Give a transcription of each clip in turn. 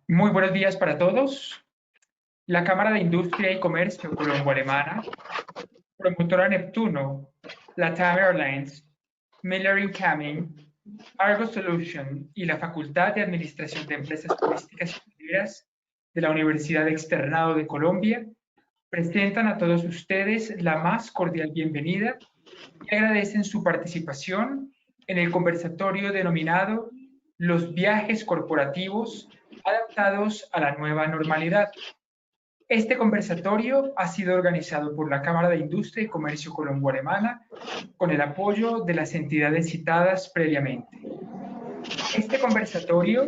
Muy buenos días para todos. La Cámara de Industria y Comercio Colombo-Alemana, Promotora Neptuno, LATAM Airlines, Miller Cumming, Argo Solution y la Facultad de Administración de Empresas Turísticas y Hoteleras de la Universidad Externado de Colombia presentan a todos ustedes la más cordial bienvenida y agradecen su participación en el conversatorio denominado Los viajes corporativos adaptados a la nueva normalidad. Este conversatorio ha sido organizado por la Cámara de Industria y Comercio Colombo-Alemana con el apoyo de las entidades citadas previamente. Este conversatorio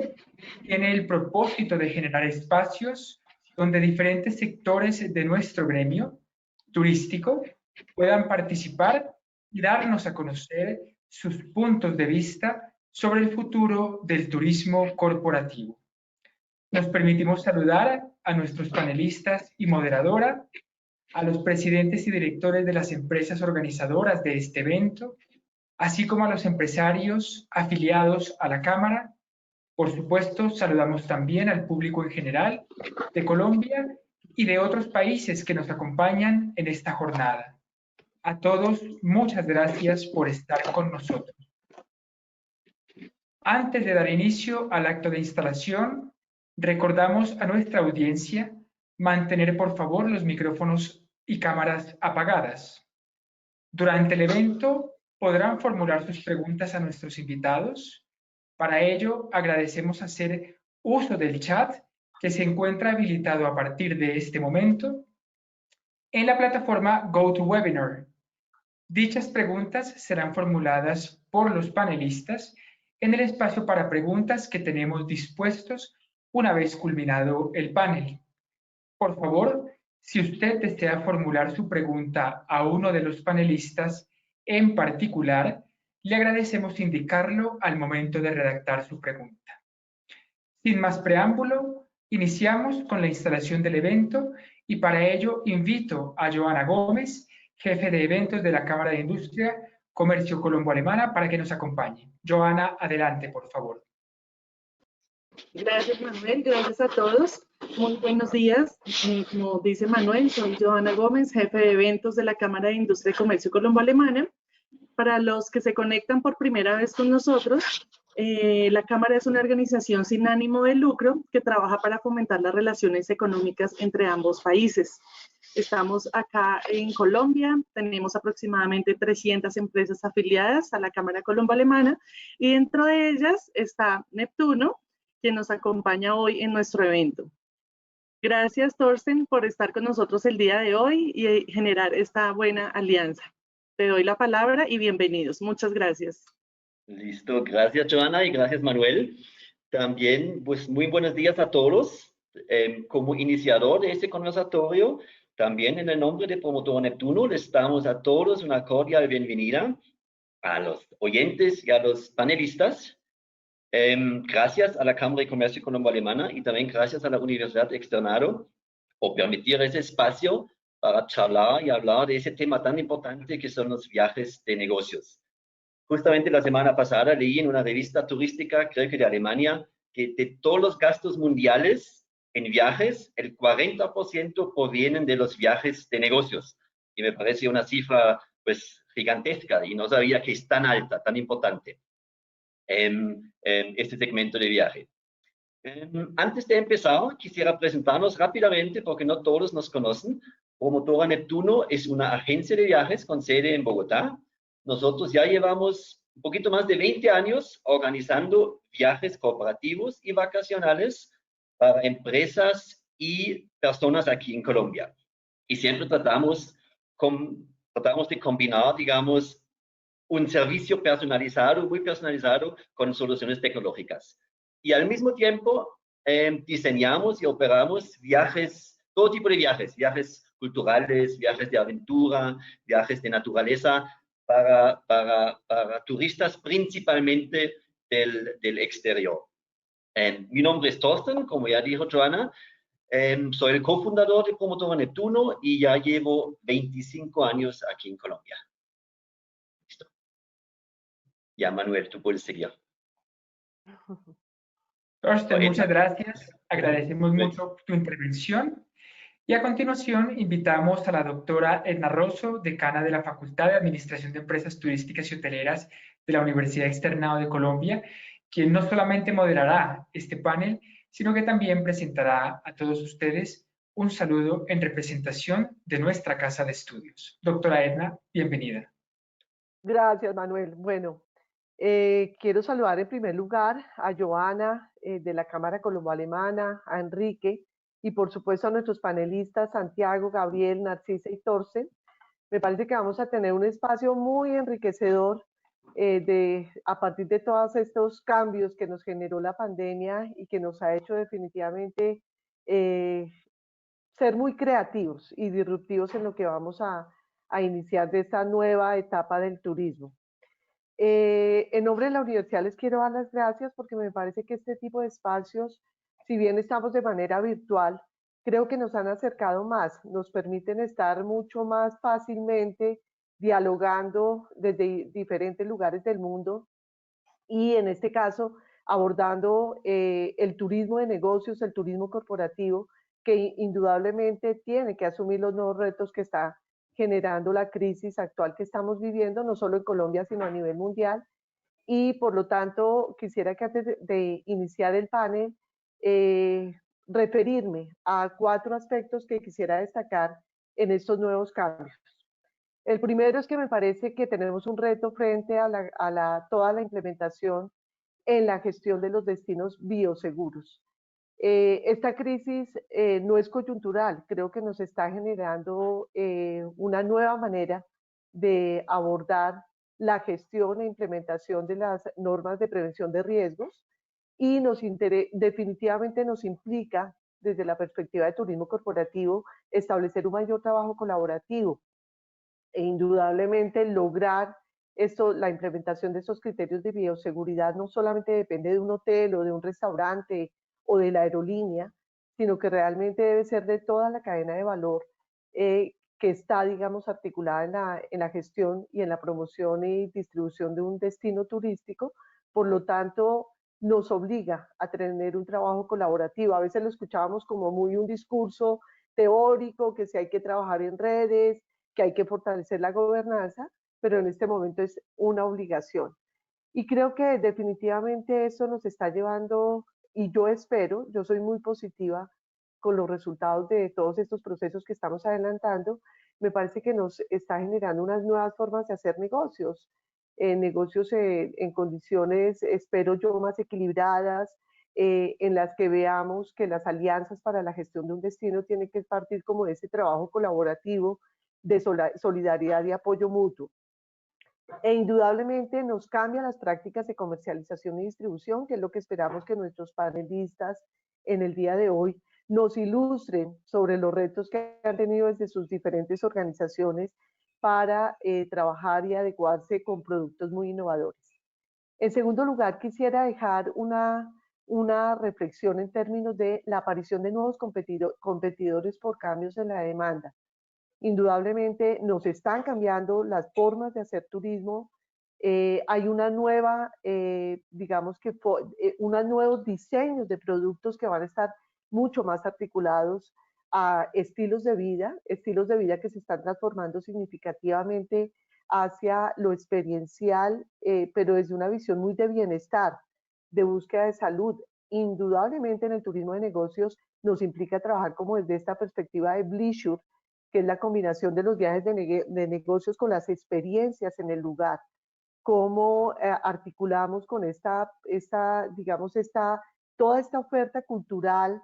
tiene el propósito de generar espacios donde diferentes sectores de nuestro gremio turístico puedan participar y darnos a conocer sus puntos de vista sobre el futuro del turismo corporativo. Nos permitimos saludar a nuestros panelistas y moderadora, a los presidentes y directores de las empresas organizadoras de este evento, así como a los empresarios afiliados a la Cámara. Por supuesto, saludamos también al público en general de Colombia y de otros países que nos acompañan en esta jornada. A todos, muchas gracias por estar con nosotros. Antes de dar inicio al acto de instalación, recordamos a nuestra audiencia mantener por favor los micrófonos y cámaras apagadas. Durante el evento podrán formular sus preguntas a nuestros invitados. Para ello, agradecemos hacer uso del chat que se encuentra habilitado a partir de este momento en la plataforma GoToWebinar. Dichas preguntas serán formuladas por los panelistas en el espacio para preguntas que tenemos dispuestos una vez culminado el panel. Por favor, si usted desea formular su pregunta a uno de los panelistas en particular, le agradecemos indicarlo al momento de redactar su pregunta. Sin más preámbulo, iniciamos con la instalación del evento y para ello invito a Joana Gómez, jefe de eventos de la Cámara de Industria Comercio Colombo-Alemana, para que nos acompañe. Joana, adelante, por favor. Gracias, Manuel. Gracias a todos. Muy buenos días. Como dice Manuel, soy Joana Gómez, jefe de eventos de la Cámara de Industria y Comercio Colombo-Alemana. Para los que se conectan por primera vez con nosotros, la Cámara es una organización sin ánimo de lucro que trabaja para fomentar las relaciones económicas entre ambos países. Estamos acá en Colombia, tenemos aproximadamente 300 empresas afiliadas a la Cámara Colombo-Alemana y dentro de ellas está Neptuno, quien nos acompaña hoy en nuestro evento. Gracias, Thorsten, por estar con nosotros el día de hoy y generar esta buena alianza. Te doy la palabra y bienvenidos. Muchas gracias. Listo, gracias Joana y gracias Manuel. También, pues muy buenos días a todos. Como iniciador de este conversatorio, también en el nombre de Promotora Neptuno, les damos a todos una cordial bienvenida, a los oyentes y a los panelistas. Gracias a la Cámara de Comercio Colombo-Alemana y también gracias a la Universidad Externado por permitir ese espacio para charlar y hablar de ese tema tan importante que son los viajes de negocios. Justamente la semana pasada leí en una revista turística, creo que de Alemania, que de todos los gastos mundiales en viajes, el 40% provienen de los viajes de negocios. Y me parece una cifra pues gigantesca y no sabía que es tan alta, tan importante este segmento de viaje. Antes de empezar, quisiera presentarnos rápidamente, porque no todos nos conocen. Promotora Neptuno es una agencia de viajes con sede en Bogotá. Nosotros ya llevamos un poquito más de 20 años organizando viajes corporativos y vacacionales para empresas y personas aquí en Colombia. Y siempre tratamos de combinar, digamos, un servicio personalizado, muy personalizado, con soluciones tecnológicas. Y al mismo tiempo diseñamos y operamos viajes, todo tipo de viajes, viajes culturales, viajes de aventura, viajes de naturaleza, para turistas principalmente del exterior. Mi nombre es Thorsten, como ya dijo Joana, soy el cofundador de Promotora Neptuno y ya llevo 25 años aquí en Colombia. Listo. Ya, Manuel, tú puedes seguir. Thorsten, muchas gracias. Agradecemos mucho tu intervención. Y a continuación invitamos a la doctora Edna Rosso, decana de la Facultad de Administración de Empresas Turísticas y Hoteleras de la Universidad Externado de Colombia, quien no solamente moderará este panel, sino que también presentará a todos ustedes un saludo en representación de nuestra casa de estudios. Doctora Edna, bienvenida. Gracias, Manuel. Bueno, quiero saludar en primer lugar a Joana de la Cámara Colombo-Alemana, a Enrique y por supuesto a nuestros panelistas Santiago, Gabriel, Narcisa y Torsten. Me parece que vamos a tener un espacio muy enriquecedor a partir de todos estos cambios que nos generó la pandemia y que nos ha hecho definitivamente ser muy creativos y disruptivos en lo que vamos a iniciar de esta nueva etapa del turismo. En nombre de la universidad les quiero dar las gracias porque me parece que este tipo de espacios, si bien estamos de manera virtual, creo que nos han acercado más, nos permiten estar mucho más fácilmente dialogando desde diferentes lugares del mundo y en este caso abordando el turismo de negocios, el turismo corporativo, que indudablemente tiene que asumir los nuevos retos que está generando la crisis actual que estamos viviendo, no solo en Colombia, sino a nivel mundial. Y por lo tanto, quisiera que antes de iniciar el panel, referirme a 4 aspectos que quisiera destacar en estos nuevos cambios. El primero es que me parece que tenemos un reto frente a toda la implementación en la gestión de los destinos bioseguros. Esta crisis no es coyuntural, creo que nos está generando una nueva manera de abordar la gestión e implementación de las normas de prevención de riesgos y definitivamente nos implica, desde la perspectiva de turismo corporativo, establecer un mayor trabajo colaborativo e indudablemente lograr la implementación de estos criterios de bioseguridad no solamente depende de un hotel o de un restaurante o de la aerolínea, sino que realmente debe ser de toda la cadena de valor que está, digamos, articulada en la gestión y en la promoción y distribución de un destino turístico. Por lo tanto, nos obliga a tener un trabajo colaborativo. A veces lo escuchábamos como muy un discurso teórico, que si hay que trabajar en redes, que hay que fortalecer la gobernanza, pero en este momento es una obligación. Y creo que definitivamente eso nos está llevando, y yo espero, yo soy muy positiva con los resultados de todos estos procesos que estamos adelantando, me parece que nos está generando unas nuevas formas de hacer negocios, negocios en condiciones, espero yo, más equilibradas, en las que veamos que las alianzas para la gestión de un destino tienen que partir como de ese trabajo colaborativo, de solidaridad y apoyo mutuo. E indudablemente nos cambia las prácticas de comercialización y distribución, que es lo que esperamos que nuestros panelistas en el día de hoy nos ilustren sobre los retos que han tenido desde sus diferentes organizaciones para trabajar y adecuarse con productos muy innovadores. En segundo lugar, quisiera dejar una reflexión en términos de la aparición de nuevos competidores por cambios en la demanda. Indudablemente nos están cambiando las formas de hacer turismo. Hay una nueva, digamos que unos nuevos diseños de productos que van a estar mucho más articulados a estilos de vida que se están transformando significativamente hacia lo experiencial, pero desde una visión muy de bienestar, de búsqueda de salud. Indudablemente en el turismo de negocios nos implica trabajar como desde esta perspectiva de bleisure, que es la combinación de los viajes de negocios con las experiencias en el lugar. Cómo articulamos con toda esta oferta cultural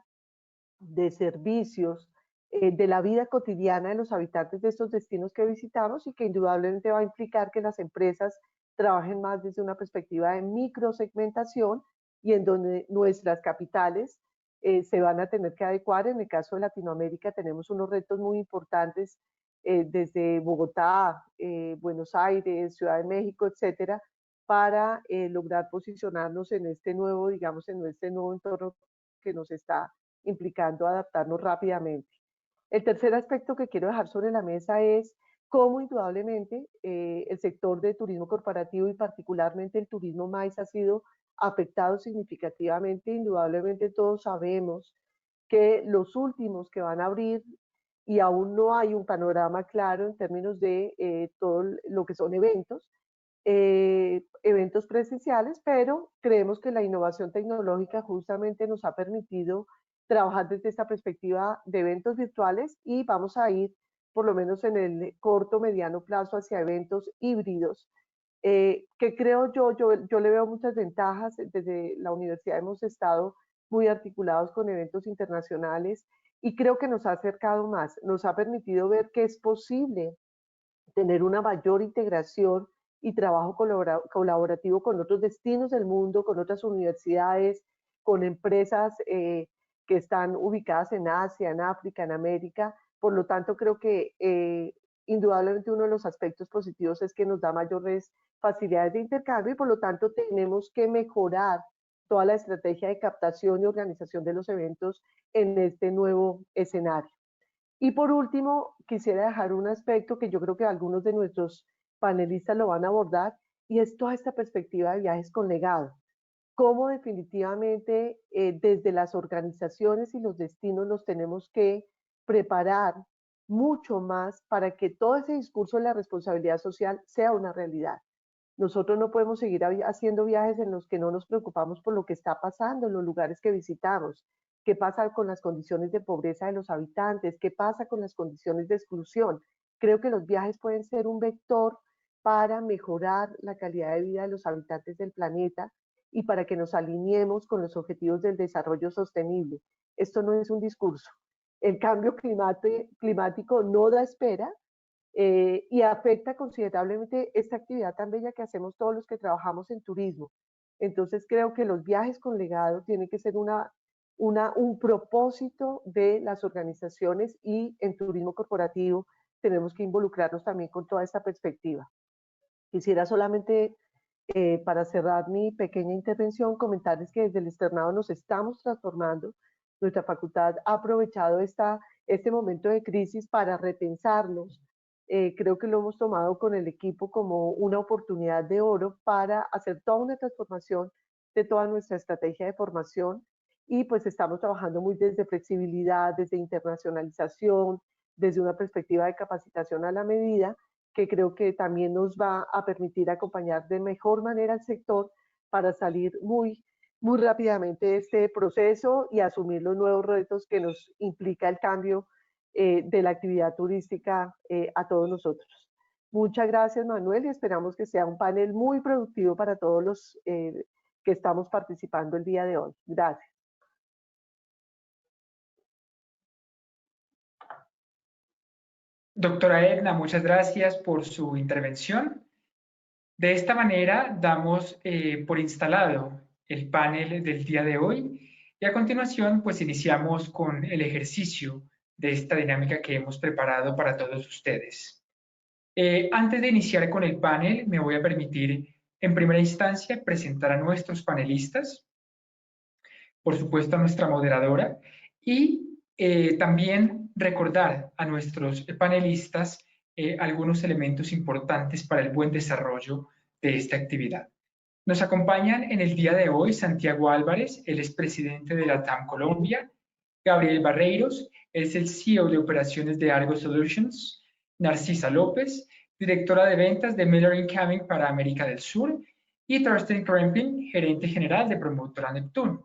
de servicios, de la vida cotidiana de los habitantes de estos destinos que visitamos y que indudablemente va a implicar que las empresas trabajen más desde una perspectiva de microsegmentación y en donde nuestras capitales se van a tener que adecuar. En el caso de Latinoamérica tenemos unos retos muy importantes desde Bogotá, Buenos Aires, Ciudad de México, etcétera, para lograr posicionarnos en este nuevo, digamos, en este nuevo entorno que nos está implicando adaptarnos rápidamente. El tercer aspecto que quiero dejar sobre la mesa es cómo indudablemente el sector de turismo corporativo y particularmente el turismo MICE ha sido afectado significativamente. Indudablemente todos sabemos que los últimos que van a abrir, y aún no hay un panorama claro en términos de todo lo que son eventos presenciales, pero creemos que la innovación tecnológica justamente nos ha permitido trabajar desde esta perspectiva de eventos virtuales y vamos a ir por lo menos en el corto, mediano plazo hacia eventos híbridos, que creo yo le veo muchas ventajas. Desde la universidad hemos estado muy articulados con eventos internacionales y creo que nos ha acercado más, nos ha permitido ver que es posible tener una mayor integración y trabajo colaborativo con otros destinos del mundo, con otras universidades, con empresas que están ubicadas en Asia, en África, en América. Por lo tanto, creo que indudablemente uno de los aspectos positivos es que nos da mayores facilidades de intercambio y por lo tanto tenemos que mejorar toda la estrategia de captación y organización de los eventos en este nuevo escenario. Y por último, quisiera dejar un aspecto que yo creo que algunos de nuestros panelistas lo van a abordar, y es toda esta perspectiva de viajes con legado. Cómo definitivamente desde las organizaciones y los destinos nos tenemos que preparar mucho más para que todo ese discurso de la responsabilidad social sea una realidad. Nosotros no podemos seguir haciendo viajes en los que no nos preocupamos por lo que está pasando en los lugares que visitamos. ¿Qué pasa con las condiciones de pobreza de los habitantes? ¿Qué pasa con las condiciones de exclusión? Creo que los viajes pueden ser un vector para mejorar la calidad de vida de los habitantes del planeta y para que nos alineemos con los objetivos del desarrollo sostenible. Esto no es un discurso. El cambio climático no da espera, y afecta considerablemente esta actividad tan bella que hacemos todos los que trabajamos en turismo. Entonces creo que los viajes con legado tienen que ser un propósito de las organizaciones, y en turismo corporativo tenemos que involucrarnos también con toda esta perspectiva. Quisiera solamente, para cerrar mi pequeña intervención, comentarles que desde el externado nos estamos transformando. Nuestra facultad ha aprovechado este momento de crisis para repensarnos. Creo que lo hemos tomado con el equipo como una oportunidad de oro para hacer toda una transformación de toda nuestra estrategia de formación, y pues estamos trabajando muy desde flexibilidad, desde internacionalización, desde una perspectiva de capacitación a la medida, que creo que también nos va a permitir acompañar de mejor manera al sector para salir muy rápidamente de este proceso y asumir los nuevos retos que nos implica el cambio de la actividad turística a todos nosotros. Muchas gracias, Manuel, y esperamos que sea un panel muy productivo para todos los que estamos participando el día de hoy. Gracias. Doctora Edna, muchas gracias por su intervención. De esta manera damos por instalado el panel del día de hoy y a continuación pues iniciamos con el ejercicio de esta dinámica que hemos preparado para todos ustedes. Antes de iniciar con el panel me voy a permitir en primera instancia presentar a nuestros panelistas, por supuesto a nuestra moderadora, y también recordar a nuestros panelistas algunos elementos importantes para el buen desarrollo de esta actividad. Nos acompañan en el día de hoy Santiago Álvarez, él es presidente de la TAM Colombia, Gabriel Barreiros, es el CEO de operaciones de Argo Solutions, Narcisa López, directora de ventas de Miller & Cumming para América del Sur, y Thorsten Krempin, gerente general de Promotora Neptune.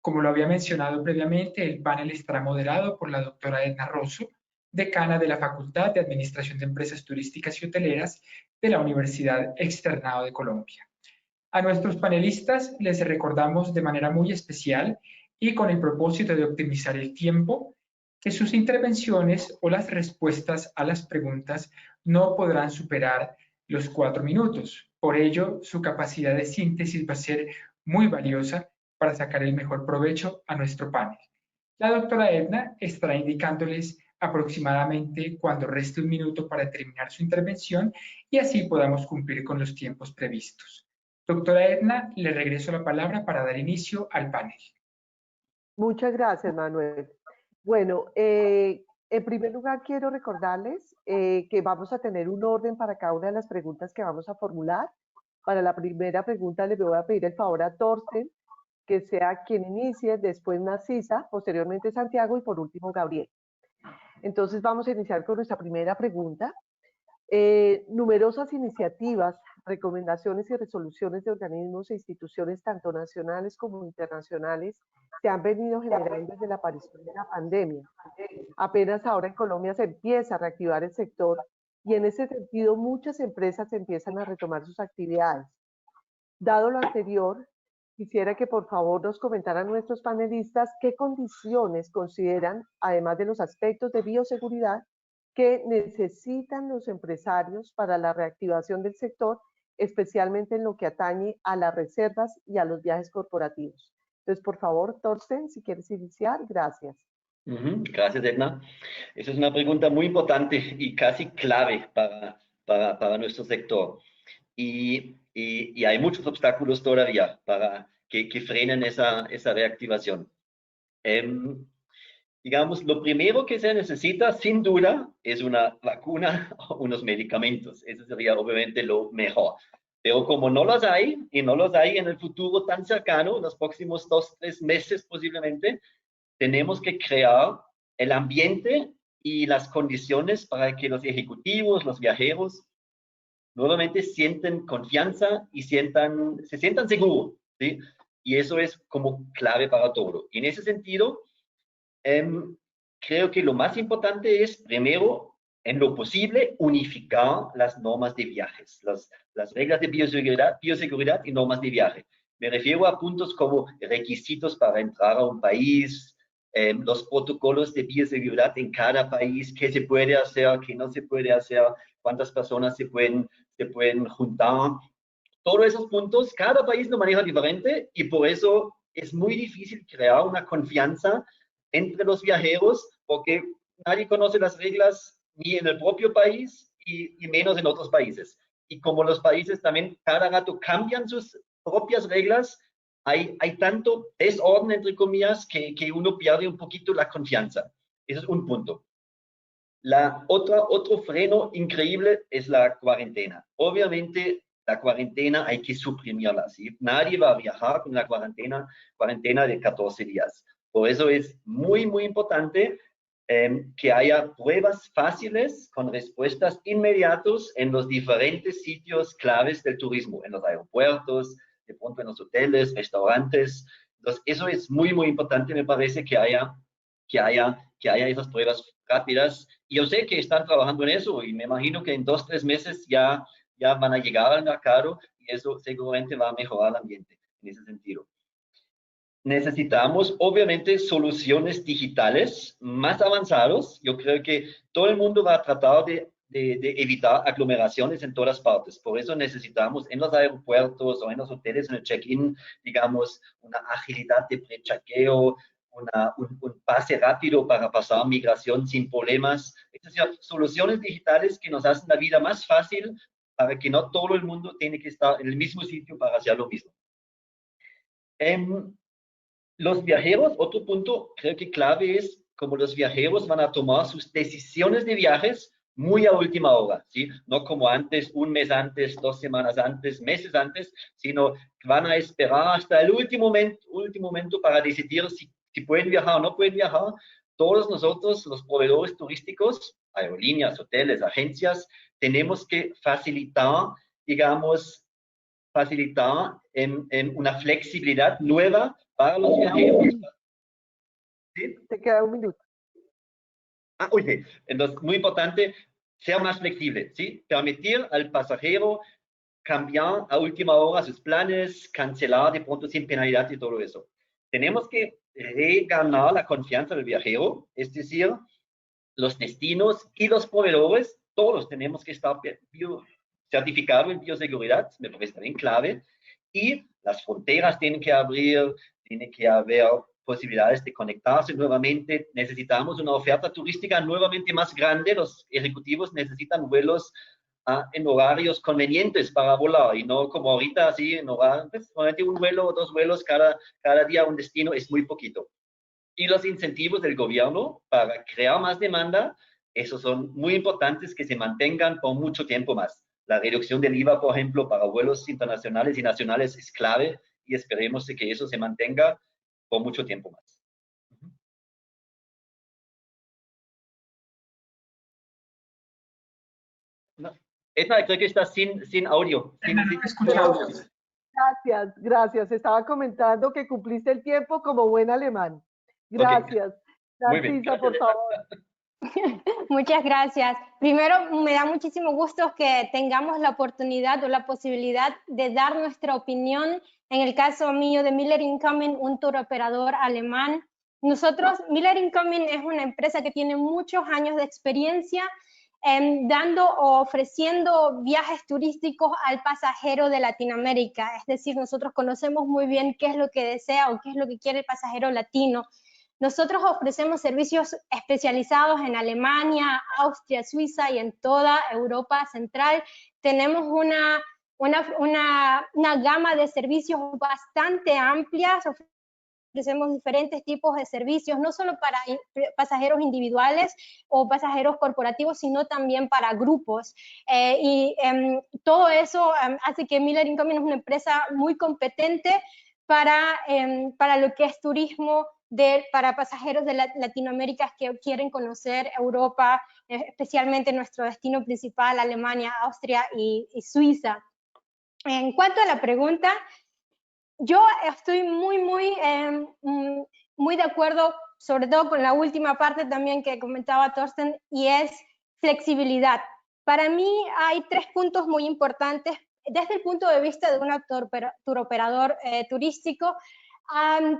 Como lo había mencionado previamente, el panel estará moderado por la doctora Edna Rosso, decana de la Facultad de Administración de Empresas Turísticas y Hoteleras de la Universidad Externado de Colombia. A nuestros panelistas les recordamos de manera muy especial y con el propósito de optimizar el tiempo, que sus intervenciones o las respuestas a las preguntas no podrán superar los 4 minutos. Por ello, su capacidad de síntesis va a ser muy valiosa para sacar el mejor provecho a nuestro panel. La doctora Edna estará indicándoles aproximadamente cuando reste un minuto para terminar su intervención y así podamos cumplir con los tiempos previstos. Doctora Edna, le regreso la palabra para dar inicio al panel. Muchas gracias, Manuel. Bueno, en primer lugar quiero recordarles que vamos a tener un orden para cada una de las preguntas que vamos a formular. Para la primera pregunta le voy a pedir el favor a Thorsten, que sea quien inicie, después Narcisa, posteriormente Santiago y por último Gabriel. Entonces vamos a iniciar con nuestra primera pregunta. Numerosas iniciativas, recomendaciones y resoluciones de organismos e instituciones tanto nacionales como internacionales se han venido generando desde la aparición de la pandemia. Apenas ahora en Colombia se empieza a reactivar el sector y en ese sentido muchas empresas empiezan a retomar sus actividades. Dado lo anterior, quisiera que por favor nos comentaran nuestros panelistas qué condiciones consideran, además de los aspectos de bioseguridad, que necesitan los empresarios para la reactivación del sector, especialmente en lo que atañe a las reservas y a los viajes corporativos. Entonces, por favor, Thorsten, si quieres iniciar, gracias. Gracias, Edna. Esa es una pregunta muy importante y casi clave para nuestro sector. Y hay muchos obstáculos todavía para que frenen esa reactivación. Digamos, lo primero que se necesita, sin duda, es una vacuna o unos medicamentos. Eso sería obviamente lo mejor. Pero como no los hay, y no los hay en el futuro tan cercano, los próximos 2-3 meses posiblemente, tenemos que crear el ambiente y las condiciones para que los ejecutivos, los viajeros, nuevamente sienten confianza y se sientan seguros, ¿sí? Y eso es como clave para todo. En ese sentido, creo que lo más importante es, primero, en lo posible, unificar las normas de viajes, las reglas de bioseguridad y normas de viaje. Me refiero a puntos como requisitos para entrar a un país, los protocolos de bioseguridad en cada país, qué se puede hacer, qué no se puede hacer, cuántas personas se pueden juntar. Todos esos puntos, cada país lo maneja diferente y por eso es muy difícil crear una confianza entre los viajeros porque nadie conoce las reglas ni en el propio país y menos en otros países. Y como los países también cada rato cambian sus propias reglas, hay tanto desorden, entre comillas, que uno pierde un poquito la confianza. Ese es un punto. Otro freno increíble es la cuarentena. Obviamente, la cuarentena hay que suprimirla, ¿sí? Nadie va a viajar con la cuarentena de 14 días. Por eso es muy, muy importante que haya pruebas fáciles con respuestas inmediatas en los diferentes sitios claves del turismo, en los aeropuertos, de pronto en los hoteles, restaurantes. Entonces, eso es muy, muy importante, me parece, que haya esas pruebas rápidas. Y yo sé que están trabajando en eso y me imagino que en 2-3 meses ya van a llegar al mercado y eso seguramente va a mejorar el ambiente en ese sentido. Necesitamos, obviamente, soluciones digitales más avanzadas. Yo creo que todo el mundo va a tratar de evitar aglomeraciones en todas partes. Por eso necesitamos en los aeropuertos o en los hoteles, en el check-in, digamos, una agilidad de pre-chequeo, un pase rápido para pasar migración sin problemas. Es decir, soluciones digitales que nos hacen la vida más fácil para que no todo el mundo tiene que estar en el mismo sitio para hacer lo mismo. Los viajeros, otro punto creo que clave es como los viajeros van a tomar sus decisiones de viajes muy a última hora, ¿sí? No como antes, un mes antes, 2 semanas antes, meses antes, sino van a esperar hasta el último momento para decidir si pueden viajar o no pueden viajar. Todos nosotros, los proveedores turísticos, aerolíneas, hoteles, agencias, tenemos que facilitar, digamos, en una flexibilidad nueva para los viajeros. ¿Sí? Te queda un minuto. Oye, entonces, muy importante, ser más flexible, ¿sí? Permitir al pasajero cambiar a última hora sus planes, cancelar de pronto sin penalidad y todo eso. Tenemos que reganar la confianza del viajero, es decir, los destinos y los proveedores, todos tenemos que estar certificados en bioseguridad, me parece también clave, y las fronteras tienen que abrir, tiene que haber posibilidades de conectarse nuevamente, necesitamos una oferta turística nuevamente más grande, los ejecutivos necesitan vuelos en horarios convenientes para volar y no como ahorita así en horarios, pues, un vuelo o 2 vuelos cada día a un destino es muy poquito. Y los incentivos del gobierno para crear más demanda, esos son muy importantes que se mantengan por mucho tiempo más. La reducción del IVA, por ejemplo, para vuelos internacionales y nacionales es clave y esperemos de que eso se mantenga por mucho tiempo más. No. Edna, creo que estás sin audio. Edna, no te escuchamos. Gracias, gracias. Estaba comentando que cumpliste el tiempo como buen alemán. Gracias. Okay. Muy bien. Narcisa, por favor. Muchas gracias. Primero, me da muchísimo gusto que tengamos la oportunidad o la posibilidad de dar nuestra opinión. En el caso mío de Miller Incoming, un tour operador alemán. Nosotros, Miller Incoming es una empresa que tiene muchos años de experiencia dando o ofreciendo viajes turísticos al pasajero de Latinoamérica. Es decir, nosotros conocemos muy bien qué es lo que desea o qué es lo que quiere el pasajero latino. Nosotros ofrecemos servicios especializados en Alemania, Austria, Suiza y en toda Europa Central. Tenemos una gama de servicios bastante amplia. Ofrecemos diferentes tipos de servicios, no solo para pasajeros individuales o pasajeros corporativos, sino también para grupos. Todo eso hace que Miller Incoming es una empresa muy competente para lo que es turismo para pasajeros de Latinoamérica que quieren conocer Europa, especialmente nuestro destino principal, Alemania, Austria y Suiza. En cuanto a la pregunta, yo estoy muy de acuerdo, sobre todo con la última parte también que comentaba Thorsten, y es flexibilidad. Para mí hay 3 puntos muy importantes desde el punto de vista de un tour operador turístico.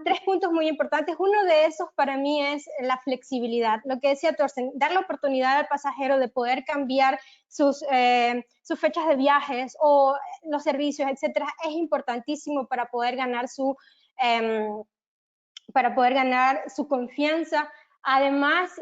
3 puntos muy importantes. Uno de esos para mí es la flexibilidad. Lo que decía Thorsten, dar la oportunidad al pasajero de poder cambiar sus fechas de viajes o los servicios, etcétera, es importantísimo para poder ganar su confianza. Además,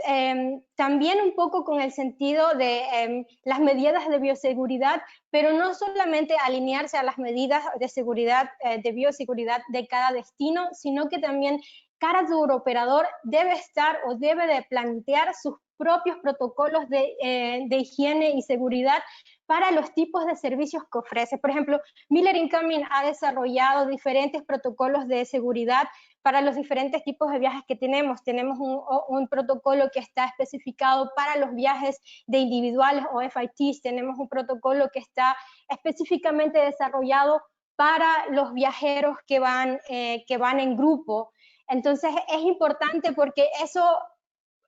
también un poco con el sentido de las medidas de bioseguridad, pero no solamente alinearse a las medidas de seguridad, de bioseguridad de cada destino, sino que también cada tour operador debe estar o debe de plantear sus propios protocolos de higiene y seguridad para los tipos de servicios que ofrece. Por ejemplo, Miller Incoming ha desarrollado diferentes protocolos de seguridad para los diferentes tipos de viajes que tenemos. Tenemos un protocolo que está especificado para los viajes de individuales o FITs, tenemos un protocolo que está específicamente desarrollado para los viajeros que van en grupo. Entonces es importante porque eso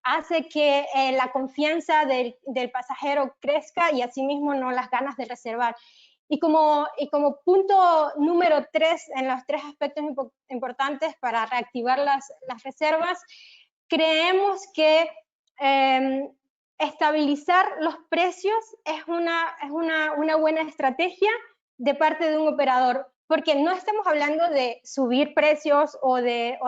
hace que la confianza del pasajero crezca y asimismo no las ganas de reservar. Y como punto número 3, en los 3 aspectos importantes para reactivar las reservas, creemos que estabilizar los precios es una buena estrategia de parte de un operador, porque no estamos hablando de subir precios o de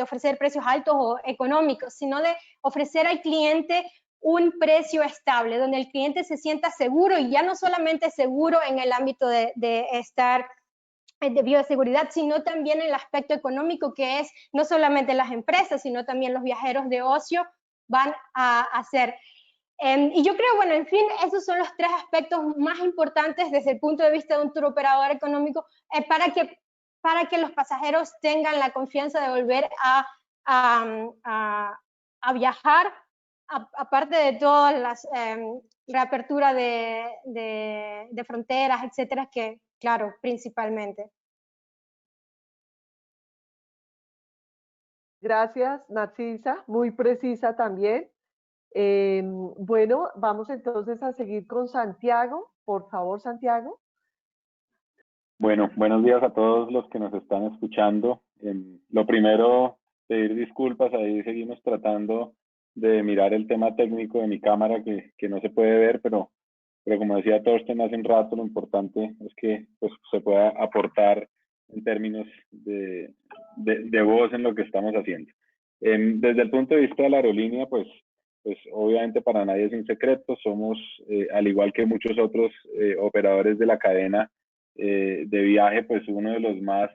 ofrecer precios altos o económicos, sino de ofrecer al cliente un precio estable, donde el cliente se sienta seguro, y ya no solamente seguro en el ámbito de bioseguridad, sino también en el aspecto económico, que es no solamente las empresas, sino también los viajeros de ocio van a hacer. Y yo creo, bueno, en fin, esos son los 3 aspectos más importantes desde el punto de vista de un tour operador económico para que los pasajeros tengan la confianza de volver a viajar, aparte de todas las reapertura de fronteras, etcétera, que, claro, principalmente. Gracias, Narcisa, muy precisa también. Bueno, vamos entonces a seguir con Santiago. Por favor, Santiago. Bueno, buenos días a todos los que nos están escuchando. Lo primero, pedir disculpas, ahí seguimos tratando de mirar el tema técnico de mi cámara que no se puede ver, pero como decía Thorsten hace un rato, lo importante es que pues, se pueda aportar en términos de voz en lo que estamos haciendo. Desde el punto de vista de la aerolínea, pues obviamente para nadie es un secreto, somos, al igual que muchos otros operadores de la cadena de viaje, pues uno de los más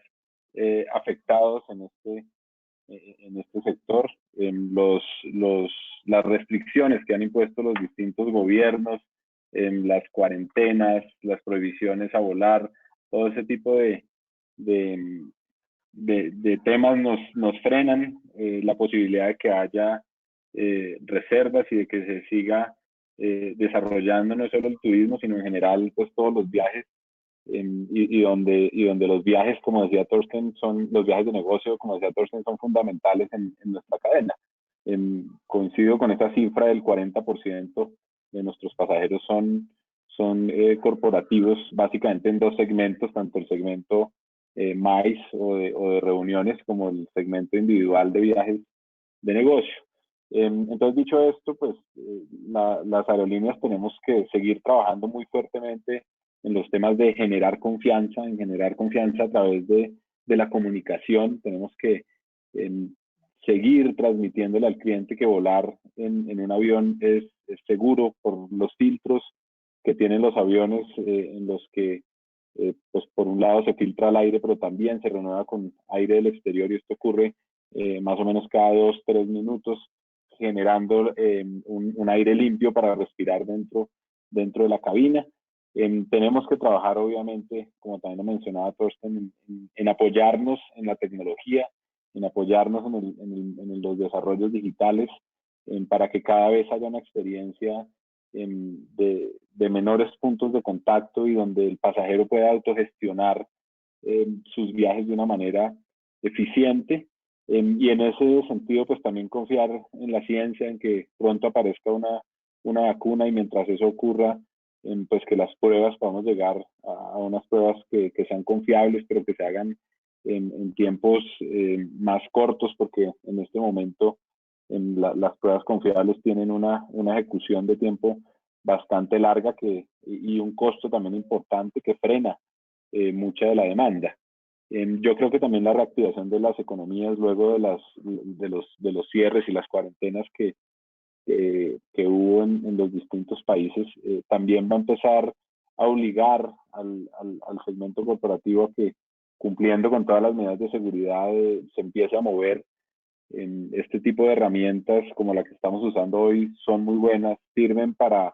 afectados en este sector. Las restricciones que han impuesto los distintos gobiernos las cuarentenas, las prohibiciones a volar, todo ese tipo de temas nos frenan la posibilidad de que haya reservas y de que se siga desarrollando no solo el turismo, sino en general pues todos los viajes y donde los viajes, como decía Thorsten, los viajes de negocio, como decía Thorsten, son fundamentales en nuestra cadena. Coincido con esa cifra del 40% de nuestros pasajeros son corporativos, básicamente en dos segmentos, tanto el segmento MICE o de reuniones como el segmento individual de viajes de negocio. Entonces, dicho esto, pues las aerolíneas tenemos que seguir trabajando muy fuertemente en los temas de generar confianza, a través de la comunicación. Tenemos que seguir transmitiéndole al cliente que volar en un avión es seguro por los filtros que tienen los aviones en los que pues por un lado se filtra el aire, pero también se renueva con aire del exterior, y esto ocurre más o menos cada 2-3 minutos, generando un aire limpio para respirar dentro de la cabina. Tenemos que trabajar, obviamente, como también lo mencionaba Thorsten, en apoyarnos en la tecnología, en apoyarnos en los desarrollos digitales, para que cada vez haya una experiencia de menores puntos de contacto y donde el pasajero pueda autogestionar sus viajes de una manera eficiente. Y en ese sentido, pues también confiar en la ciencia, en que pronto aparezca una vacuna, y mientras eso ocurra, pues que las pruebas, podamos llegar a unas pruebas que sean confiables, pero que se hagan en tiempos más cortos, porque en este momento las pruebas confiables tienen una ejecución de tiempo bastante larga y un costo también importante que frena mucha de la demanda. Yo creo que también la reactivación de las economías luego de los cierres y las cuarentenas que hubo en los distintos países también va a empezar a obligar al segmento corporativo a que, cumpliendo con todas las medidas de seguridad, se empiece a mover. Este tipo de herramientas como la que estamos usando hoy son muy buenas, sirven para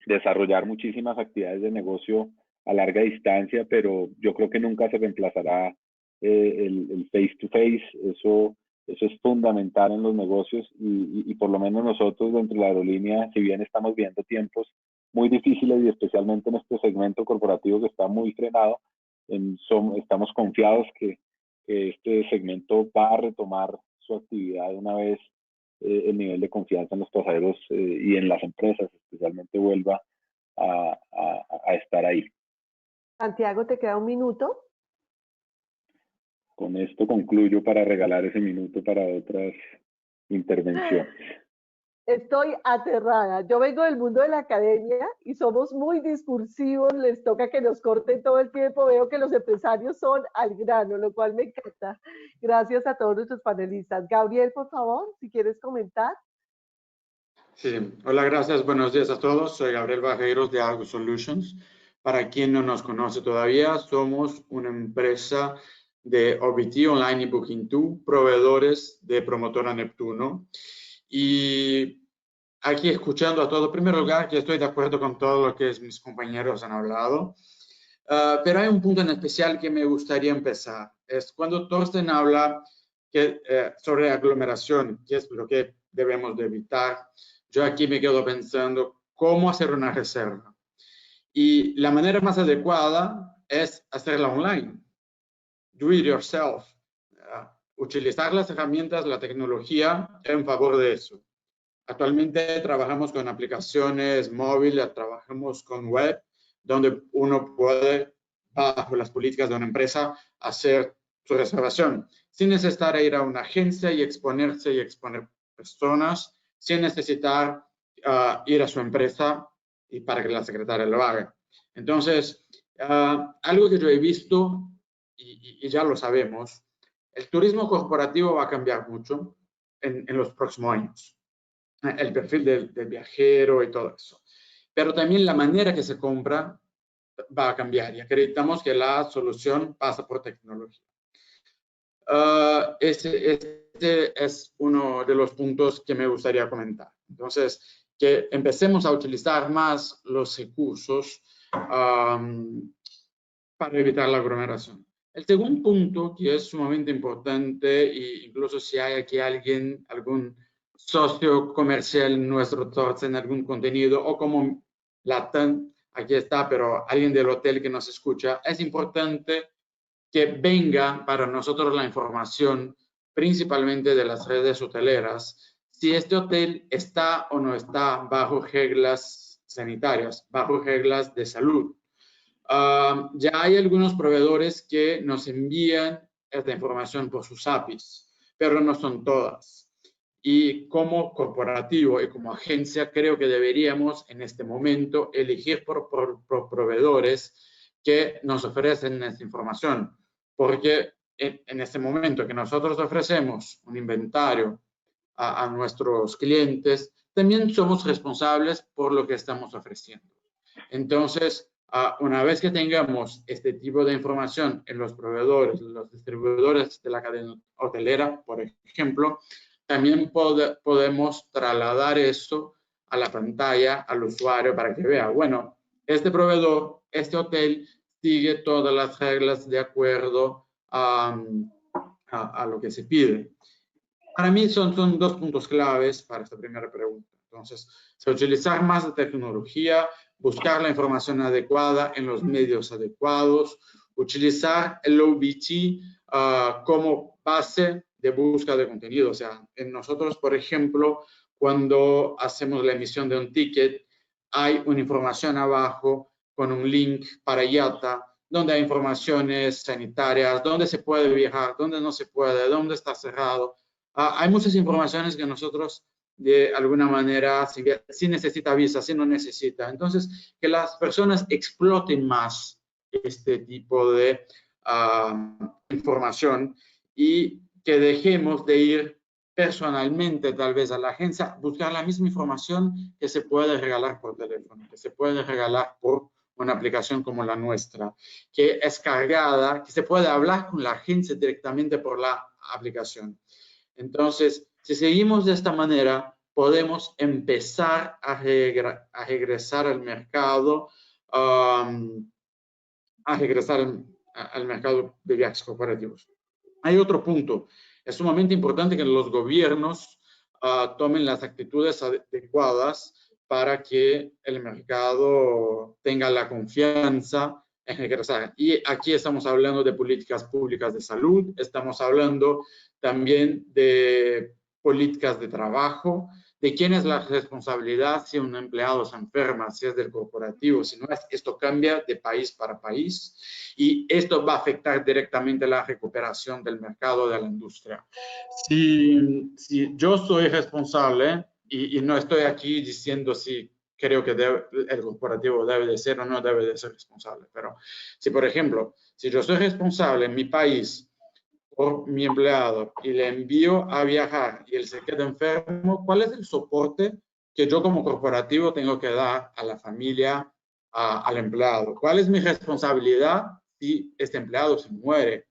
desarrollar muchísimas actividades de negocio a larga distancia, pero yo creo que nunca se reemplazará el face to face. Eso es fundamental en los negocios, y por lo menos nosotros dentro de la aerolínea, si bien estamos viendo tiempos muy difíciles y especialmente en este segmento corporativo que está muy frenado, estamos confiados que este segmento va a retomar su actividad una vez el nivel de confianza en los pasajeros y en las empresas especialmente vuelva a estar ahí. Santiago, ¿te queda un minuto? Con esto concluyo para regalar ese minuto para otras intervenciones. Estoy aterrada. Yo vengo del mundo de la academia y somos muy discursivos, les toca que nos corten todo el tiempo. Veo que los empresarios son al grano, lo cual me encanta. Gracias a todos nuestros panelistas. Gabriel, por favor, si quieres comentar. Sí, hola, gracias. Buenos días a todos. Soy Gabriel Bajeros de Argus Solutions. Para quien no nos conoce todavía, somos una empresa de OBT, Online y Booking2, proveedores de Promotora Neptuno. Y aquí escuchando a todo, en primer lugar, que estoy de acuerdo con todo lo que mis compañeros han hablado, pero hay un punto en especial que me gustaría empezar. Es cuando Thorsten habla sobre aglomeración, que es lo que debemos de evitar. Yo aquí me quedo pensando cómo hacer una reserva. Y la manera más adecuada es hacerla online. Do it yourself. Utilizar las herramientas, la tecnología en favor de eso. Actualmente trabajamos con aplicaciones móviles, trabajamos con web, donde uno puede, bajo las políticas de una empresa, hacer su reservación, sin necesitar ir a una agencia y exponerse y exponer personas, sin necesitar ir a su empresa y para que la secretaria lo haga. Entonces, algo que yo he visto, y ya lo sabemos, el turismo corporativo va a cambiar mucho en los próximos años. El perfil del viajero y todo eso. Pero también la manera que se compra va a cambiar, y acreditamos que la solución pasa por tecnología. Este es uno de los puntos que me gustaría comentar. Entonces, que empecemos a utilizar más los recursos para evitar la aglomeración. El segundo punto, que es sumamente importante, e incluso si hay aquí alguien, algún socio comercial en nuestro Thoughts en algún contenido, o como Latam, aquí está, pero alguien del hotel que nos escucha, es importante que venga para nosotros la información, principalmente de las redes hoteleras, si este hotel está o no está bajo reglas sanitarias, bajo reglas de salud. Ya hay algunos proveedores que nos envían esta información por sus APIs, pero no son todas. Y como corporativo y como agencia, creo que deberíamos en este momento elegir por proveedores que nos ofrecen esta información. Porque en este momento que nosotros ofrecemos un inventario a nuestros clientes, también somos responsables por lo que estamos ofreciendo. Entonces, una vez que tengamos este tipo de información en los proveedores, los distribuidores de la cadena hotelera, por ejemplo, también podemos trasladar eso a la pantalla, al usuario, para que vea, bueno, este proveedor, este hotel, sigue todas las reglas de acuerdo a lo que se pide. Para mí son dos puntos claves para esta primera pregunta. Entonces, utilizar más de tecnología, buscar la información adecuada en los medios adecuados, utilizar el OBT como base de búsqueda de contenido. O sea, en nosotros, por ejemplo, cuando hacemos la emisión de un ticket, hay una información abajo con un link para IATA, donde hay informaciones sanitarias, dónde se puede viajar, dónde no se puede, dónde está cerrado. Hay muchas informaciones que nosotros, de alguna manera, si necesita visa, si no necesita. Entonces, que las personas exploten más este tipo de información y que dejemos de ir personalmente, tal vez, a la agencia, buscar la misma información que se puede regalar por teléfono, que se puede regalar por una aplicación como la nuestra, que es cargada, que se puede hablar con la agencia directamente por la aplicación. Entonces, si seguimos de esta manera, podemos empezar a regresar al mercado, al mercado de viajes corporativos. Hay otro punto. Es sumamente importante que los gobiernos tomen las actitudes adecuadas para que el mercado tenga la confianza en regresar. Y aquí estamos hablando de políticas públicas de salud, estamos hablando también de políticas de trabajo, de quién es la responsabilidad si un empleado se enferma, si es del corporativo, si no es. Esto cambia de país para país y esto va a afectar directamente la recuperación del mercado de la industria. Si yo soy responsable, y no estoy aquí diciendo si creo que el corporativo debe de ser o no debe de ser responsable, pero si, por ejemplo, si yo soy responsable en mi país por mi empleado y le envío a viajar y él se queda enfermo, ¿cuál es el soporte que yo como corporativo tengo que dar a la familia, al empleado? ¿Cuál es mi responsabilidad si este empleado se muere?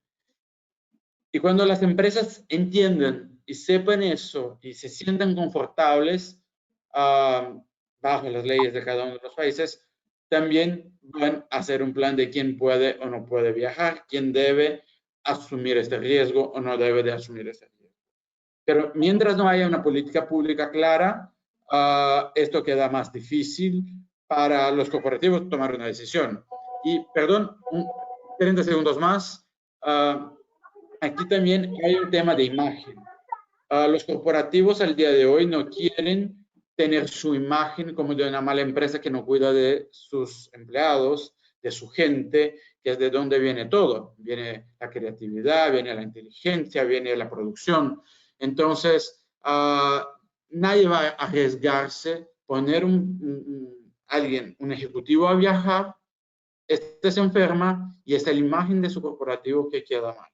Y cuando las empresas entienden y sepan eso y se sientan confortables bajo las leyes de cada uno de los países, también van a hacer un plan de quién puede o no puede viajar, quién debe asumir este riesgo o no debe de asumir este riesgo. Pero mientras no haya una política pública clara, esto queda más difícil para los corporativos tomar una decisión. Y, perdón, 30 segundos más. Aquí también hay un tema de imagen. Los corporativos al día de hoy no quieren tener su imagen como de una mala empresa que no cuida de sus empleados, de su gente, que es de donde viene todo. Viene la creatividad, viene la inteligencia, viene la producción. Entonces, nadie va a arriesgarse, poner alguien, un ejecutivo a viajar, este se enferma y es la imagen de su corporativo que queda mal.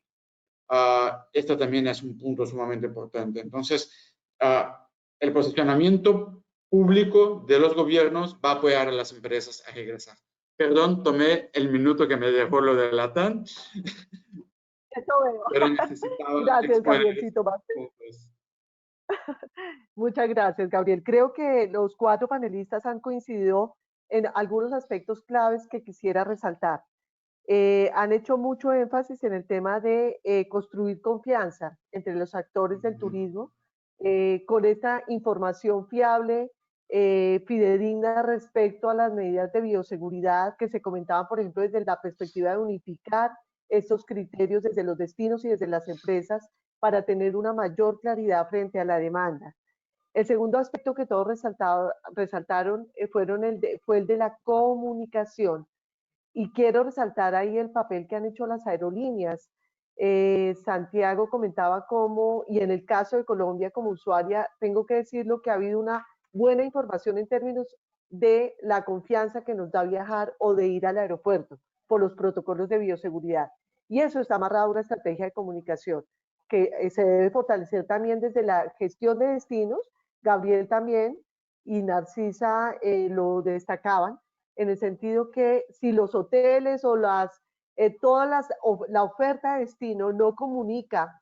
Esto también es un punto sumamente importante. Entonces, el posicionamiento público de los gobiernos va a apoyar a las empresas a regresar. Perdón, tomé el minuto que me dejó lo de Latam. Eso veo. Pero necesitaba Gracias, exponer Gabrielcito. Muchas gracias, Gabriel. Creo que los 4 panelistas han coincidido en algunos aspectos claves que quisiera resaltar. Han hecho mucho énfasis en el tema de construir confianza entre los actores del turismo con esta información fiable, fidedigna respecto a las medidas de bioseguridad que se comentaban, por ejemplo, desde la perspectiva de unificar estos criterios desde los destinos y desde las empresas para tener una mayor claridad frente a la demanda. El segundo aspecto que todos resaltaron fue el de la comunicación. Y quiero resaltar ahí el papel que han hecho las aerolíneas. Santiago comentaba cómo, y en el caso de Colombia como usuaria, tengo que decirlo que ha habido una buena información en términos de la confianza que nos da viajar o de ir al aeropuerto por los protocolos de bioseguridad. Y eso está amarrado a una estrategia de comunicación que se debe fortalecer también desde la gestión de destinos. Gabriel también y Narcisa lo destacaban, en el sentido que si los hoteles o la oferta de destino no comunica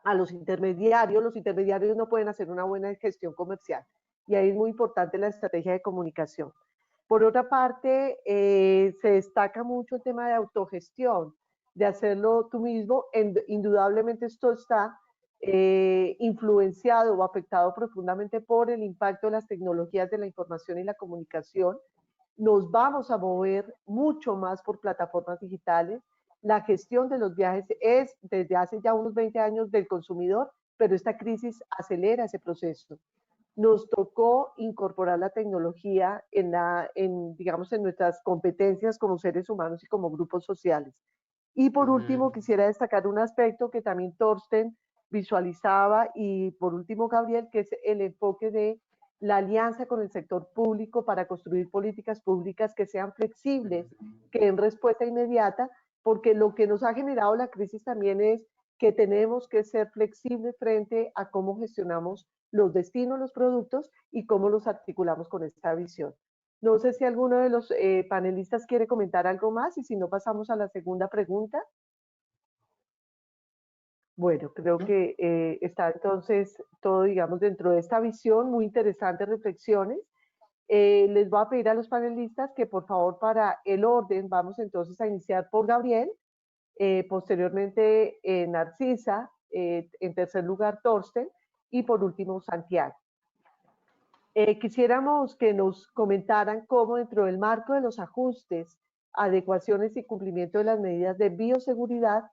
a los intermediarios no pueden hacer una buena gestión comercial. Y ahí es muy importante la estrategia de comunicación. Por otra parte, se destaca mucho el tema de autogestión, de hacerlo tú mismo. Indudablemente esto está influenciado o afectado profundamente por el impacto de las tecnologías de la información y la comunicación. Nos vamos a mover mucho más por plataformas digitales. La gestión de los viajes es desde hace ya unos 20 años del consumidor, pero esta crisis acelera ese proceso. Nos tocó incorporar la tecnología digamos, en nuestras competencias como seres humanos y como grupos sociales. Y por último, quisiera destacar un aspecto que también Thorsten visualizaba y por último Gabriel, que es el enfoque de la alianza con el sector público para construir políticas públicas que sean flexibles, que den respuesta inmediata, porque lo que nos ha generado la crisis también es que tenemos que ser flexibles frente a cómo gestionamos los destinos, los productos y cómo los articulamos con esta visión. No sé si alguno de los panelistas quiere comentar algo más y si no pasamos a la segunda pregunta. Bueno, creo que está entonces todo, digamos, dentro de esta visión, muy interesantes reflexiones. Les voy a pedir a los panelistas que por favor para el orden vamos entonces a iniciar por Gabriel, posteriormente Narcisa, en tercer lugar Thorsten y por último Santiago. Quisiéramos que nos comentaran cómo dentro del marco de los ajustes, adecuaciones y cumplimiento de las medidas de bioseguridad,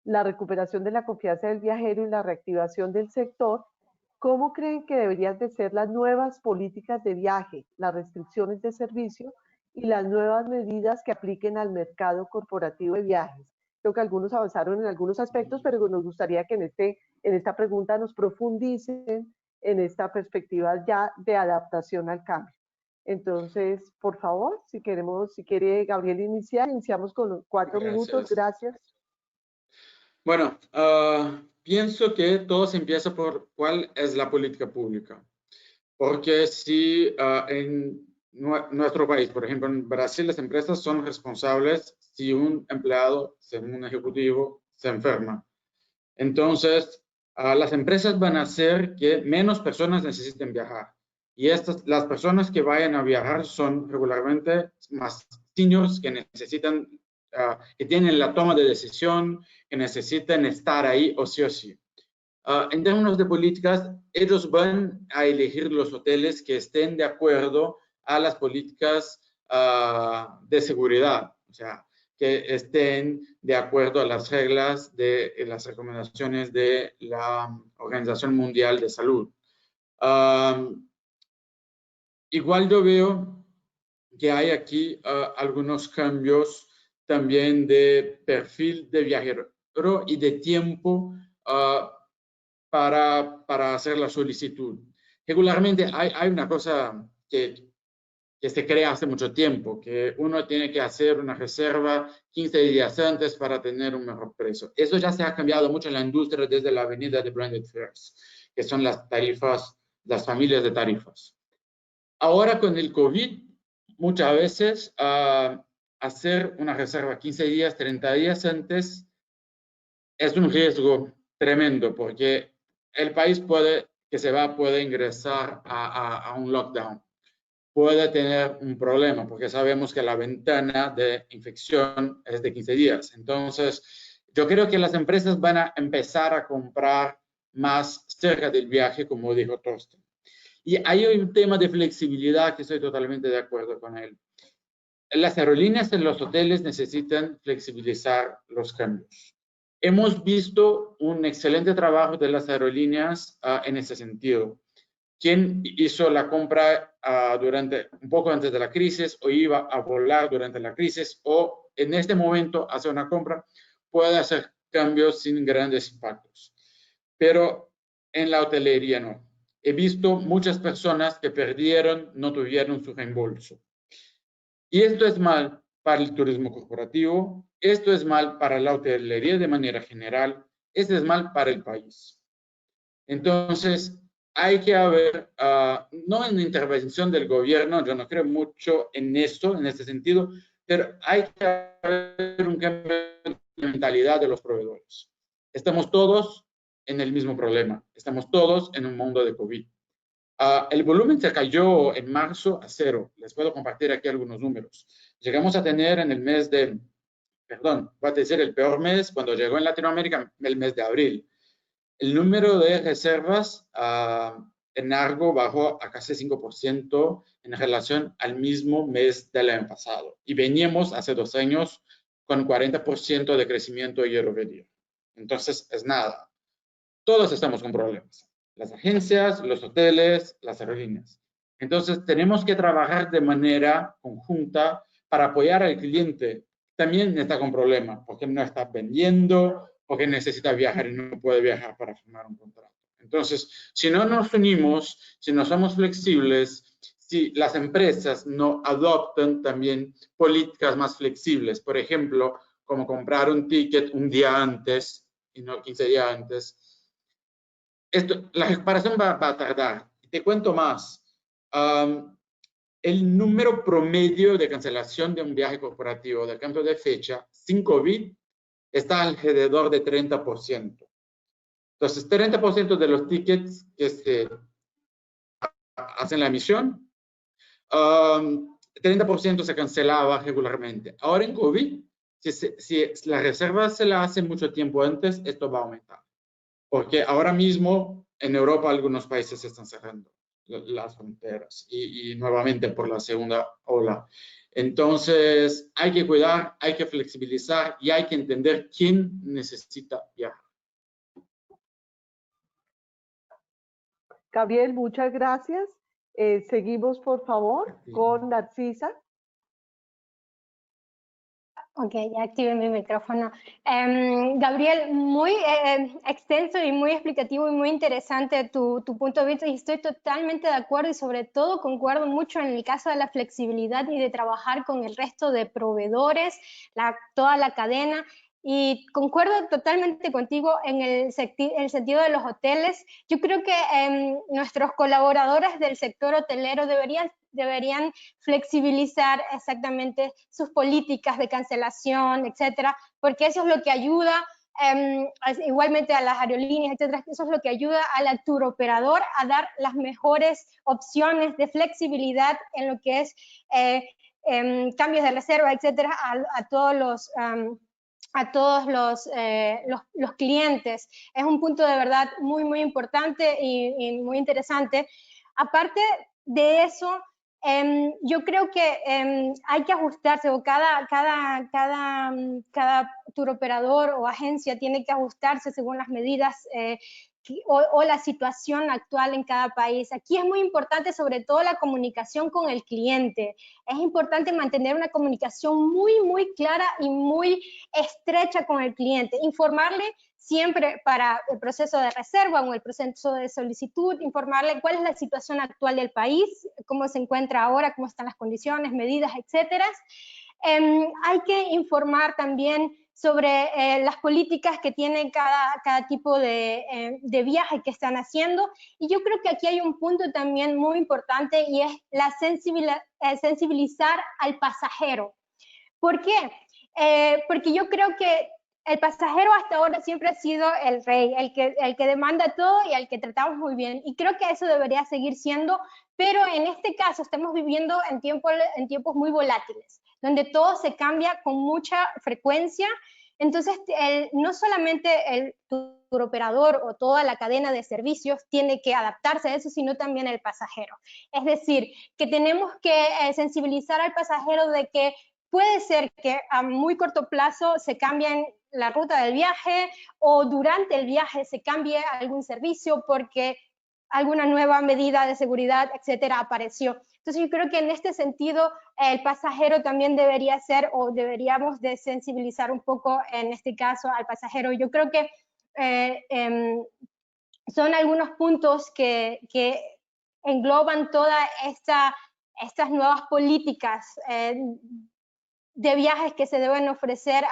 la recuperación de la confianza del viajero y la reactivación del sector, ¿cómo creen que deberían de ser las nuevas políticas de viaje, las restricciones de servicio y las nuevas medidas que apliquen al mercado corporativo de viajes? Creo que algunos avanzaron en algunos aspectos, pero nos gustaría que en esta pregunta nos profundicen en esta perspectiva ya de adaptación al cambio. Entonces, por favor, si quiere Gabriel iniciar, iniciamos con 4 minutos. Gracias. Bueno, pienso que todo se empieza por cuál es la política pública. Porque si en nuestro país, por ejemplo, en Brasil, las empresas son responsables si un empleado, según un ejecutivo, se enferma. Entonces, las empresas van a hacer que menos personas necesiten viajar. Y las personas que vayan a viajar son regularmente más seniors que necesitan, que tienen la toma de decisión, que necesitan estar ahí o sí. En términos de políticas, ellos van a elegir los hoteles que estén de acuerdo a las políticas de seguridad, o sea, que estén de acuerdo a las reglas de las recomendaciones de la Organización Mundial de Salud. Igual yo veo que hay aquí algunos cambios también de perfil de viajero y de tiempo para hacer la solicitud. Regularmente hay una cosa que se crea hace mucho tiempo, que uno tiene que hacer una reserva 15 días antes para tener un mejor precio. Eso ya se ha cambiado mucho en la industria desde la avenida de Branded Fares, que son las tarifas, las familias de tarifas. Ahora con el COVID, muchas veces hacer una reserva 15 días, 30 días antes es un riesgo tremendo, porque el país puede que se va puede ingresar a un lockdown. Puede tener un problema porque sabemos que la ventana de infección es de 15 días. Entonces, yo creo que las empresas van a empezar a comprar más cerca del viaje, como dijo Torsten. Y hay un tema de flexibilidad que estoy totalmente de acuerdo con él. Las aerolíneas en los hoteles necesitan flexibilizar los cambios. Hemos visto un excelente trabajo de las aerolíneas en ese sentido. Quien hizo la compra durante un poco antes de la crisis o iba a volar durante la crisis o en este momento hace una compra, puede hacer cambios sin grandes impactos. Pero en la hotelería no. He visto muchas personas que perdieron, no tuvieron su reembolso. Y esto es mal para el turismo corporativo, esto es mal para la hotelería de manera general, esto es mal para el país. Entonces, hay que haber, no en intervención del gobierno, yo no creo mucho en esto, en este sentido, pero hay que haber un cambio de mentalidad de los proveedores. Estamos todos en el mismo problema, estamos todos en un mundo de COVID. El volumen se cayó en marzo a 0. Les puedo compartir aquí algunos números. Llegamos a tener en el mes de, perdón, voy a decir el peor mes, cuando llegó en Latinoamérica, el mes de abril. El número de reservas en Argo bajó a casi 5% en relación al mismo mes del año pasado. Y veníamos hace 2 años con 40% de crecimiento year-over-year. Entonces, es nada. Todos estamos con problemas. Las agencias, los hoteles, las aerolíneas. Entonces, tenemos que trabajar de manera conjunta para apoyar al cliente. También está con problemas, porque no está vendiendo, porque necesita viajar y no puede viajar para firmar un contrato. Entonces, si no nos unimos, si no somos flexibles, si las empresas no adoptan también políticas más flexibles, por ejemplo, como comprar un ticket un día antes y no 15 días antes, la recuperación va a tardar. Te cuento más. El número promedio de cancelación de un viaje corporativo de cambio de fecha sin COVID está alrededor de 30%. Entonces, 30% de los tickets que se hacen la emisión, 30% se cancelaba regularmente. Ahora en COVID, si la reserva se la hace mucho tiempo antes, esto va a aumentar. Porque ahora mismo en Europa algunos países están cerrando las fronteras y nuevamente por la segunda ola. Entonces hay que cuidar, hay que flexibilizar y hay que entender quién necesita viajar. Gabriel, muchas gracias. Seguimos, por favor, con Narcisa. Ok, ya activé mi micrófono. Gabriel, muy extenso y muy explicativo y muy interesante tu punto de vista y estoy totalmente de acuerdo y sobre todo concuerdo mucho en el caso de la flexibilidad y de trabajar con el resto de proveedores, toda la cadena. Y concuerdo totalmente contigo en el sentido de los hoteles. Yo creo que nuestros colaboradores del sector hotelero deberían flexibilizar exactamente sus políticas de cancelación, etcétera, porque eso es lo que ayuda igualmente a las aerolíneas, etcétera, eso es lo que ayuda al tour operador a dar las mejores opciones de flexibilidad en lo que es cambios de reserva, etcétera, a todos los clientes. Es un punto de verdad muy, muy importante y muy interesante. Aparte de eso, yo creo que hay que ajustarse, o cada tour operador o agencia tiene que ajustarse según las medidas o la situación actual en cada país. Aquí es muy importante sobre todo la comunicación con el cliente. Es importante mantener una comunicación muy, muy clara y muy estrecha con el cliente. Informarle siempre para el proceso de reserva o el proceso de solicitud, informarle cuál es la situación actual del país, cómo se encuentra ahora, cómo están las condiciones, medidas, etcétera. Hay que informar también sobre las políticas que tienen cada tipo de viaje que están haciendo. Y yo creo que aquí hay un punto también muy importante y es la sensibilizar al pasajero. ¿Por qué? Porque yo creo que el pasajero hasta ahora siempre ha sido el rey, el que demanda todo y al que tratamos muy bien. Y creo que eso debería seguir siendo, pero en este caso estamos viviendo en tiempos muy volátiles, donde todo se cambia con mucha frecuencia. Entonces, no solamente el turoperador o toda la cadena de servicios tiene que adaptarse a eso, sino también el pasajero. Es decir, que tenemos que sensibilizar al pasajero de que puede ser que a muy corto plazo se cambie la ruta del viaje o durante el viaje se cambie algún servicio porque alguna nueva medida de seguridad, etcétera, apareció. Entonces yo creo que en este sentido el pasajero también debería ser, o deberíamos de sensibilizar un poco en este caso al pasajero. Yo creo que son algunos puntos que engloban todas estas nuevas políticas de viajes que se deben ofrecer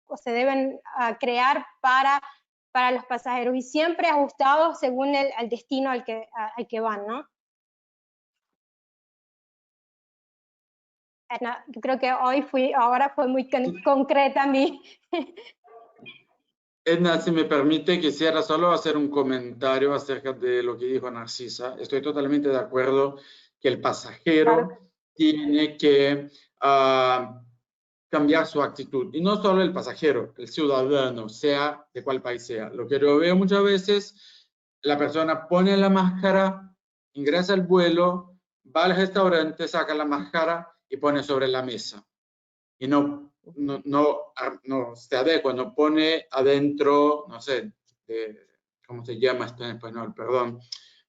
o se deben crear para los pasajeros y siempre ajustados según el destino al que van, ¿no? Yo creo que ahora fue muy concreta mi... Edna, si me permite, quisiera solo hacer un comentario acerca de lo que dijo Narcisa. Estoy totalmente de acuerdo que el pasajero tiene que cambiar su actitud. Y no solo el pasajero, el ciudadano, sea de cuál país sea. Lo que yo veo muchas veces, la persona pone la máscara, ingresa al vuelo, va al restaurante, saca la máscara y pone sobre la mesa. Y no se adecua, no pone adentro, no sé, ¿cómo se llama esto en español? Perdón.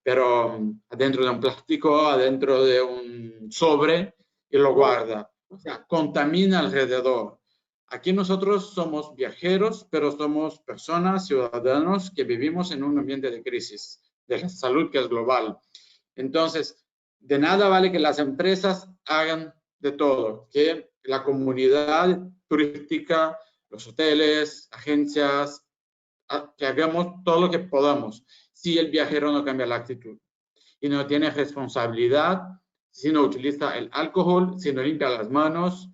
Pero adentro de un plástico, adentro de un sobre y lo guarda. O sea, contamina alrededor. Aquí nosotros somos viajeros, pero somos personas, ciudadanos que vivimos en un ambiente de crisis, de la salud que es global. Entonces, de nada vale que las empresas hagan de todo, que la comunidad turística, los hoteles, agencias, que hagamos todo lo que podamos si el viajero no cambia la actitud y no tiene responsabilidad, si no utiliza el alcohol, si no limpia las manos.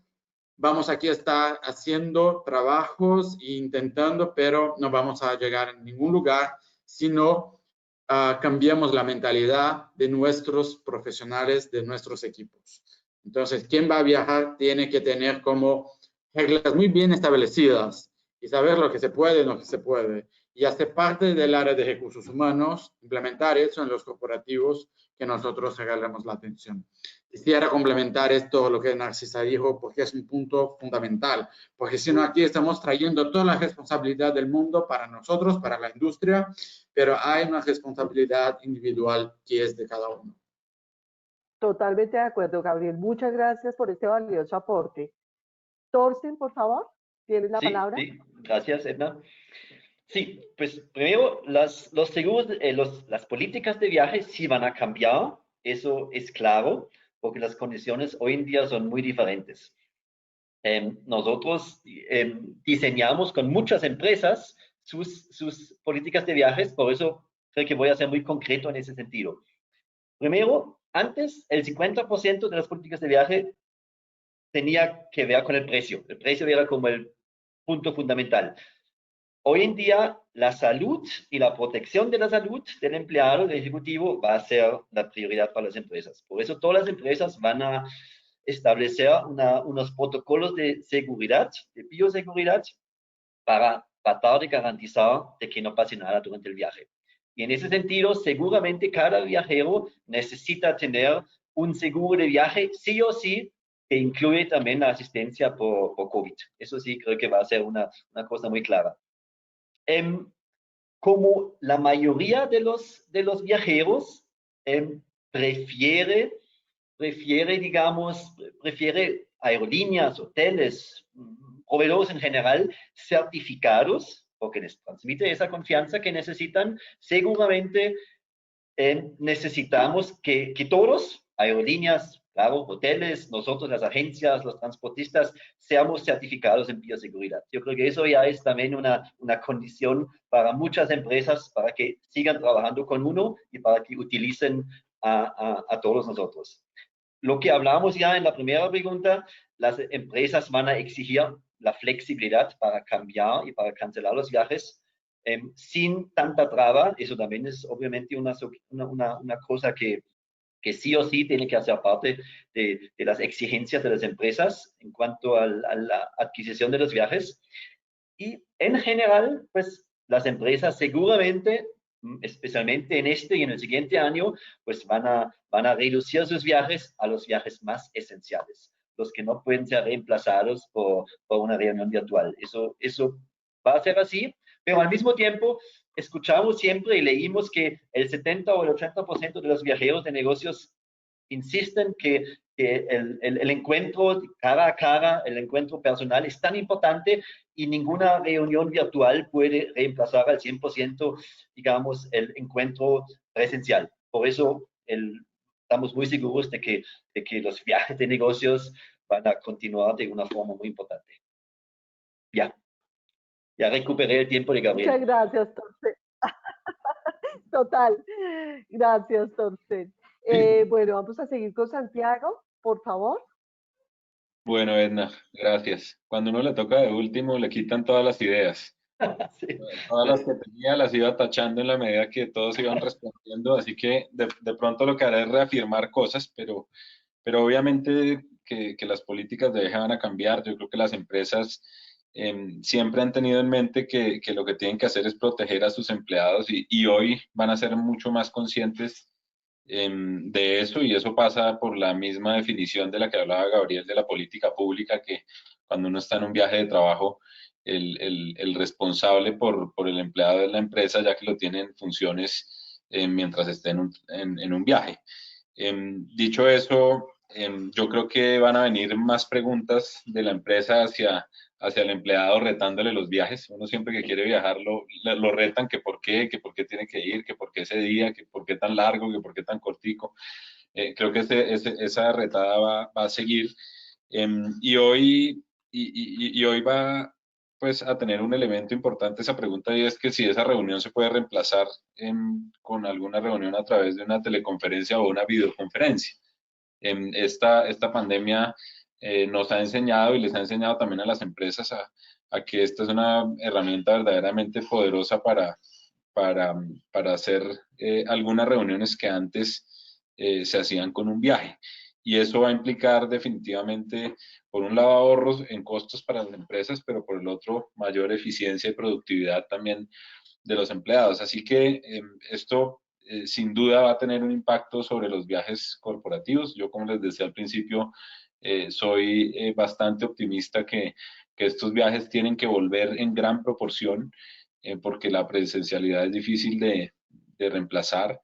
Vamos aquí a estar haciendo trabajos e intentando, pero no vamos a llegar a ningún lugar si no cambiamos la mentalidad de nuestros profesionales, de nuestros equipos. Entonces, quien va a viajar tiene que tener como reglas muy bien establecidas y saber lo que se puede y lo que se puede. Y hacer parte del área de recursos humanos, implementar eso en los corporativos que nosotros regalamos la atención. Quisiera complementar esto, lo que Narcisa dijo, porque es un punto fundamental, porque si no aquí estamos trayendo toda la responsabilidad del mundo para nosotros, para la industria, pero hay una responsabilidad individual que es de cada uno. Totalmente de acuerdo, Gabriel. Muchas gracias por este valioso aporte. Thorsten, por favor, ¿tienes la palabra? Sí, gracias, Edna. Sí, pues primero, los seguros, las políticas de viaje sí van a cambiar, eso es claro, porque las condiciones hoy en día son muy diferentes. Nosotros diseñamos con muchas empresas sus políticas de viajes, por eso creo que voy a ser muy concreto en ese sentido. Primero, antes el 50% de las políticas de viaje tenía que ver con el precio. El precio era como el punto fundamental. Hoy en día, la salud y la protección de la salud del empleado, del ejecutivo, va a ser la prioridad para las empresas. Por eso todas las empresas van a establecer unos protocolos de seguridad, de bioseguridad, para tratar de garantizar de que no pase nada durante el viaje. Y en ese sentido, seguramente cada viajero necesita tener un seguro de viaje, sí o sí, que incluye también la asistencia por COVID. Eso sí, creo que va a ser una cosa muy clara. Como la mayoría de los viajeros prefiere aerolíneas, hoteles, proveedores en general certificados, porque les transmite esa confianza que necesitan, seguramente necesitamos que todos, aerolíneas, claro, hoteles, nosotros, las agencias, los transportistas, seamos certificados en bioseguridad. Yo creo que eso ya es también una condición para muchas empresas para que sigan trabajando con uno y para que utilicen a todos nosotros. Lo que hablamos ya en la primera pregunta, las empresas van a exigir la flexibilidad para cambiar y para cancelar los viajes sin tanta traba. Eso también es obviamente una cosa que sí o sí tiene que hacer parte de las exigencias de las empresas en cuanto a la adquisición de los viajes. Y en general, pues las empresas seguramente, especialmente en este y en el siguiente año, pues van a reducir sus viajes a los viajes más esenciales, los que no pueden ser reemplazados por una reunión virtual. Eso va a ser así, pero al mismo tiempo escuchamos siempre y leímos que el 70 o el 80% de los viajeros de negocios insisten que el encuentro cara a cara, el encuentro personal es tan importante y ninguna reunión virtual puede reemplazar al 100%, digamos, el encuentro presencial. Por eso estamos muy seguros de que los viajes de negocios van a continuar de una forma muy importante. Ya recuperé el tiempo de Gabriel. Muchas gracias, Torsten. Total. Gracias, Torsten. Bueno, vamos a seguir con Santiago, por favor. Bueno, Edna, gracias. Cuando uno le toca de último, le quitan todas las ideas. Sí. Todas las que tenía las iba tachando en la medida que todos iban respondiendo, así que de pronto lo que haré es reafirmar cosas, pero obviamente que las políticas de viaje van a cambiar. Yo creo que las empresas siempre han tenido en mente que lo que tienen que hacer es proteger a sus empleados y hoy van a ser mucho más conscientes de eso, y eso pasa por la misma definición de la que hablaba Gabriel de la política pública, que cuando uno está en un viaje de trabajo, el responsable por el empleado es la empresa, ya que lo tiene en funciones mientras esté en un viaje. Dicho eso, yo creo que van a venir más preguntas de la empresa hacia el empleado retándole los viajes. Uno siempre que quiere viajar lo retan, que por qué tiene que ir, que por qué ese día, que por qué tan largo, que por qué tan cortico. Creo que esa retada va a seguir. Y hoy va pues a tener un elemento importante esa pregunta, y es que si esa reunión se puede reemplazar con alguna reunión a través de una teleconferencia o una videoconferencia. Esta pandemia nos ha enseñado y les ha enseñado también a las empresas a que esta es una herramienta verdaderamente poderosa para hacer algunas reuniones que antes se hacían con un viaje. Y eso va a implicar definitivamente, por un lado, ahorros en costos para las empresas, pero por el otro, mayor eficiencia y productividad también de los empleados. Así que esto sin duda va a tener un impacto sobre los viajes corporativos. Yo, como les decía al principio, soy bastante optimista que estos viajes tienen que volver en gran proporción, porque la presencialidad es difícil de reemplazar,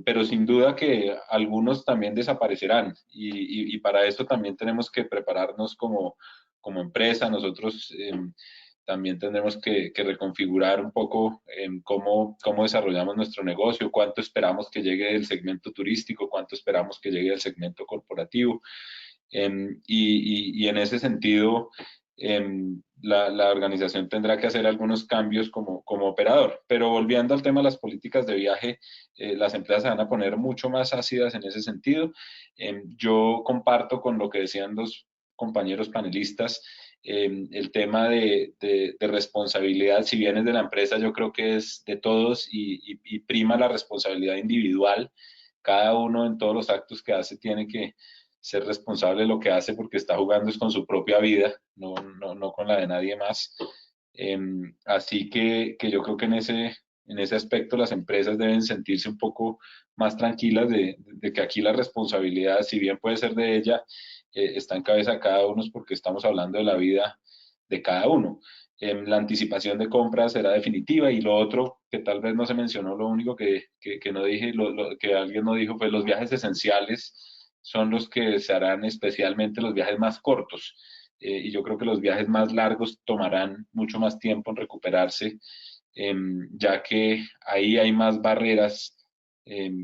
pero sin duda que algunos también desaparecerán, y para eso también tenemos que prepararnos como empresa. Nosotros también tendremos que reconfigurar un poco cómo desarrollamos nuestro negocio, cuánto esperamos que llegue del segmento turístico, cuánto esperamos que llegue del segmento corporativo. Y en ese sentido, la organización tendrá que hacer algunos cambios como operador. Pero volviendo al tema de las políticas de viaje, las empresas se van a poner mucho más ácidas en ese sentido. Yo comparto con lo que decían los compañeros panelistas, el tema de responsabilidad. Si bien es de la empresa, yo creo que es de todos, y prima la responsabilidad individual. Cada uno en todos los actos que hace tiene que ser responsable de lo que hace, porque está jugando es con su propia vida, no con la de nadie más. Así que yo creo que en ese aspecto las empresas deben sentirse un poco más tranquilas de que aquí la responsabilidad, si bien puede ser de ella, está en cabeza de cada uno, porque estamos hablando de la vida de cada uno. La anticipación de compras será definitiva, y lo otro que tal vez no se mencionó, lo único que no dije, que alguien no dijo, pues los viajes esenciales son los que se harán, especialmente los viajes más cortos, y yo creo que los viajes más largos tomarán mucho más tiempo en recuperarse, ya que ahí hay más barreras,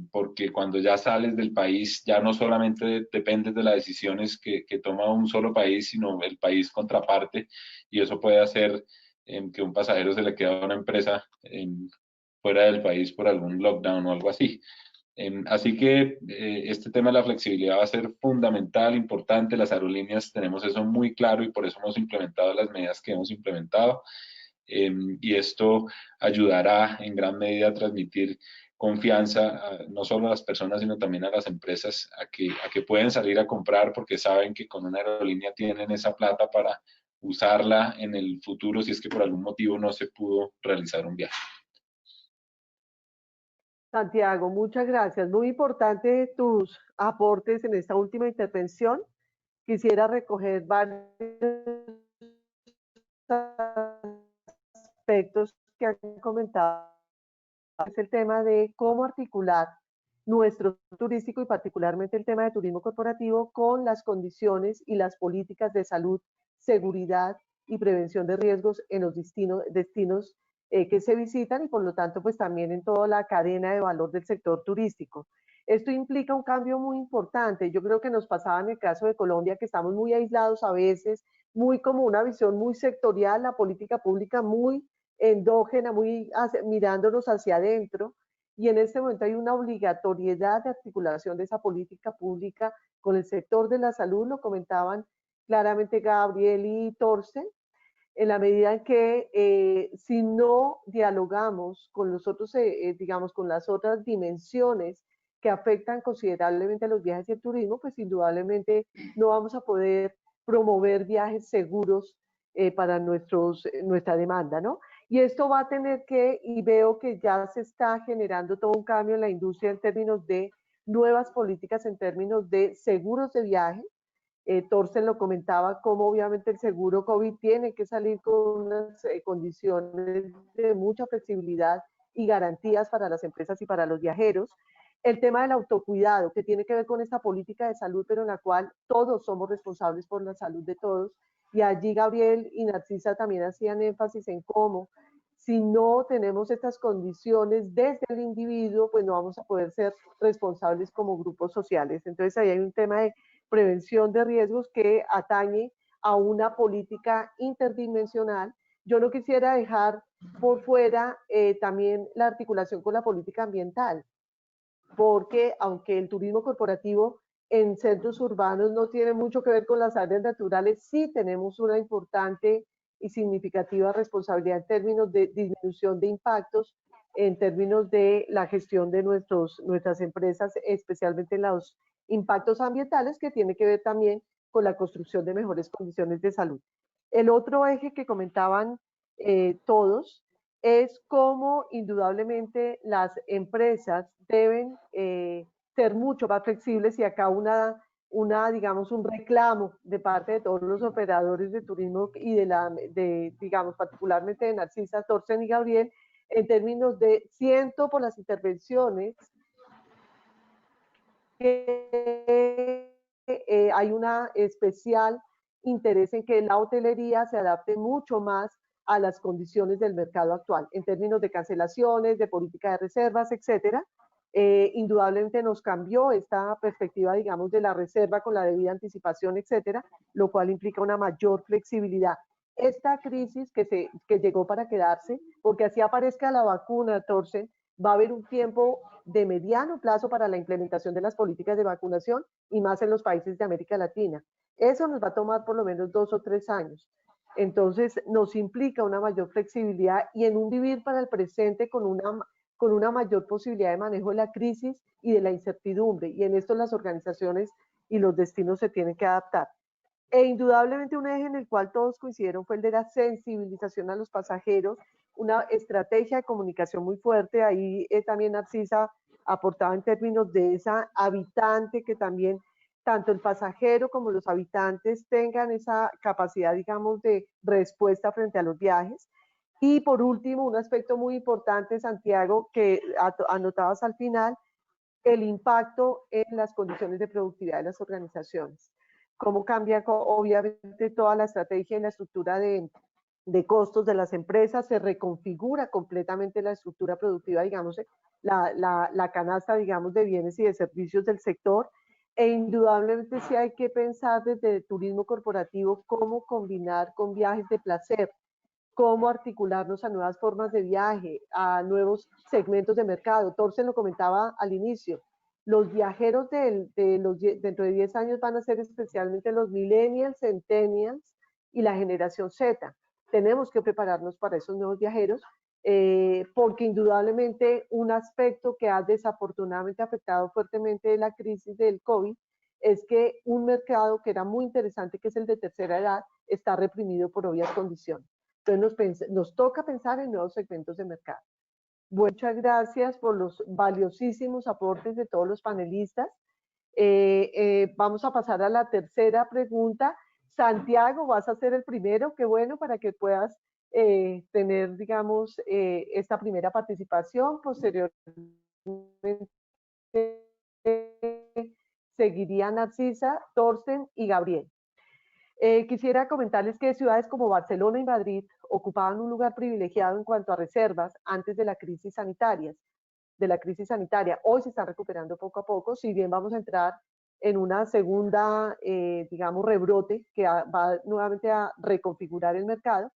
porque cuando ya sales del país, ya no solamente dependes de las decisiones que toma un solo país, sino el país contraparte, y eso puede hacer que un pasajero se le quede a una empresa fuera del país por algún lockdown o algo así. Así que este tema de la flexibilidad va a ser fundamental, importante. Las aerolíneas tenemos eso muy claro y por eso hemos implementado las medidas que hemos implementado. Y esto ayudará en gran medida a transmitir confianza no solo a las personas, sino también a las empresas a que pueden salir a comprar porque saben que con una aerolínea tienen esa plata para usarla en el futuro si es que por algún motivo no se pudo realizar un viaje. Santiago, muchas gracias. Muy importante tus aportes en esta última intervención. Quisiera recoger varios aspectos que han comentado. Es el tema de cómo articular nuestro turístico y particularmente el tema de turismo corporativo con las condiciones y las políticas de salud, seguridad y prevención de riesgos en los destinos que se visitan y por lo tanto pues también en toda la cadena de valor del sector turístico. Esto implica un cambio muy importante. Yo creo que nos pasaba en el caso de Colombia que estamos muy aislados a veces, muy como una visión muy sectorial, la política pública muy endógena, muy mirándonos hacia adentro. Y en este momento hay una obligatoriedad de articulación de esa política pública con el sector de la salud, lo comentaban claramente Gabriel y Torsten, en la medida en que si no dialogamos con los otros, digamos, con las otras dimensiones que afectan considerablemente a los viajes y el turismo, pues indudablemente no vamos a poder promover viajes seguros para nuestra demanda, ¿no? Y esto va a tener que, y veo que ya se está generando todo un cambio en la industria en términos de nuevas políticas, en términos de seguros de viaje. Torsten lo comentaba, como obviamente el seguro COVID tiene que salir con unas condiciones de mucha flexibilidad y garantías para las empresas y para los viajeros. El tema del autocuidado, que tiene que ver con esta política de salud, pero en la cual todos somos responsables por la salud de todos. Y allí Gabriel y Narcisa también hacían énfasis en cómo, si no tenemos estas condiciones desde el individuo, pues no vamos a poder ser responsables como grupos sociales. Entonces ahí hay un tema de prevención de riesgos que atañe a una política interdimensional. Yo no quisiera dejar por fuera también la articulación con la política ambiental, porque aunque el turismo corporativo en centros urbanos no tiene mucho que ver con las áreas naturales, sí tenemos una importante y significativa responsabilidad en términos de disminución de impactos, en términos de la gestión de nuestras empresas, especialmente en los impactos ambientales, que tiene que ver también con la construcción de mejores condiciones de salud. El otro eje que comentaban todos es cómo indudablemente las empresas deben ser mucho más flexibles y acá digamos, un reclamo de parte de todos los operadores de turismo y digamos, particularmente de Narcisa, Torsten y Gabriel, en términos de siento por las intervenciones que hay una especial interés en que la hotelería se adapte mucho más a las condiciones del mercado actual, en términos de cancelaciones, de política de reservas, etcétera. Indudablemente nos cambió esta perspectiva, digamos, de la reserva con la debida anticipación, etcétera, lo cual implica una mayor flexibilidad. Esta crisis que llegó para quedarse, porque así aparezca la vacuna, Torsten, va a haber un tiempo de mediano plazo para la implementación de las políticas de vacunación y más en los países de América Latina. Eso nos va a tomar por lo menos 2 o 3 años. Entonces nos implica una mayor flexibilidad y en un vivir para el presente con una mayor posibilidad de manejo de la crisis y de la incertidumbre. Y en esto las organizaciones y los destinos se tienen que adaptar. E indudablemente un eje en el cual todos coincidieron fue el de la sensibilización a los pasajeros, una estrategia de comunicación muy fuerte. Ahí también Narcisa aportaba en términos de esa habitante que también tanto el pasajero como los habitantes tengan esa capacidad, digamos, de respuesta frente a los viajes. Y por último, un aspecto muy importante, Santiago, que anotabas al final, el impacto en las condiciones de productividad de las organizaciones. Cómo cambia, obviamente, toda la estrategia y la estructura de costos de las empresas, se reconfigura completamente la estructura productiva, digamos, la canasta, digamos, de bienes y de servicios del sector. E indudablemente sí hay que pensar desde el turismo corporativo cómo combinar con viajes de placer, cómo articularnos a nuevas formas de viaje, a nuevos segmentos de mercado. Torsten lo comentaba al inicio, los viajeros dentro de 10 años van a ser especialmente los millennials, centennials y la generación Z. Tenemos que prepararnos para esos nuevos viajeros, porque indudablemente un aspecto que ha desafortunadamente afectado fuertemente la crisis del COVID es que un mercado que era muy interesante, que es el de tercera edad, está reprimido por obvias condiciones. Entonces nos toca pensar en nuevos segmentos de mercado. Muchas gracias por los valiosísimos aportes de todos los panelistas. Vamos a pasar a la tercera pregunta. Santiago, vas a ser el primero, qué bueno, para que puedas tener, digamos, esta primera participación. Posteriormente seguiría Narcisa, Torsten y Gabriel. Quisiera comentarles que ciudades como Barcelona y Madrid ocupaban un lugar privilegiado en cuanto a reservas antes de la crisis sanitaria. Hoy se están recuperando poco a poco, si bien vamos a entrar en una segunda, digamos, rebrote que va nuevamente a reconfigurar el mercado.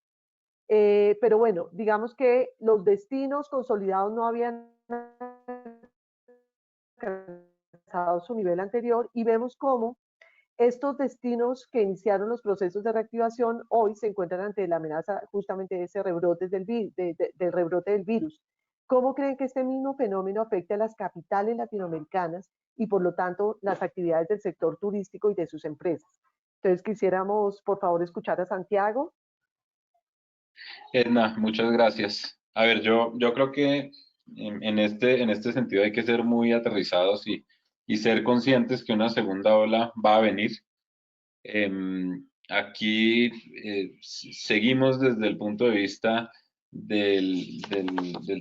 Pero bueno, digamos que los destinos consolidados no habían alcanzado su nivel anterior y vemos cómo estos destinos que iniciaron los procesos de reactivación hoy se encuentran ante la amenaza justamente de ese rebrote del rebrote del virus. ¿Cómo creen que este mismo fenómeno afecta a las capitales latinoamericanas y por lo tanto las actividades del sector turístico y de sus empresas? Entonces quisiéramos por favor escuchar a Santiago. Edna, muchas gracias. A ver, yo creo que en este sentido hay que ser muy aterrizados y ser conscientes que una segunda ola va a venir. Aquí seguimos desde el punto de vista del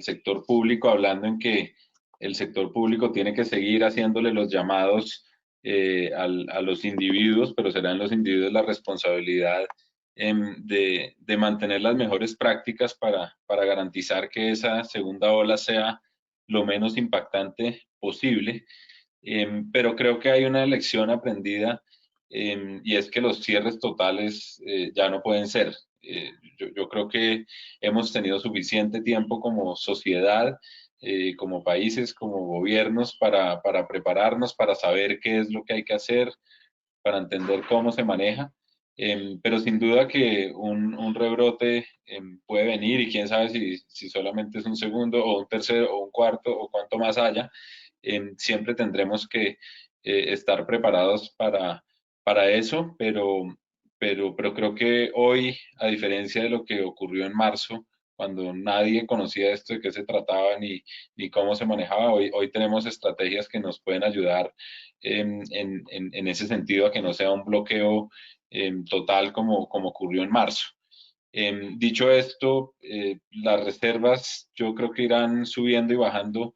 sector público, hablando en que el sector público tiene que seguir haciéndole los llamados a los individuos, pero serán los individuos la responsabilidad de mantener las mejores prácticas para garantizar que esa segunda ola sea lo menos impactante posible. Pero creo que hay una lección aprendida y es que los cierres totales ya no pueden ser. Yo creo que hemos tenido suficiente tiempo como sociedad, como países, como gobiernos para prepararnos, para saber qué es lo que hay que hacer, para entender cómo se maneja. Pero sin duda que un rebrote puede venir y quién sabe si solamente es un segundo o un tercero o un cuarto o cuánto más haya. Siempre tendremos que estar preparados para eso, pero creo que hoy, a diferencia de lo que ocurrió en marzo, cuando nadie conocía esto, de qué se trataba ni cómo se manejaba, hoy tenemos estrategias que nos pueden ayudar en ese sentido a que no sea un bloqueo total como ocurrió en marzo. Dicho esto, las reservas yo creo que irán subiendo y bajando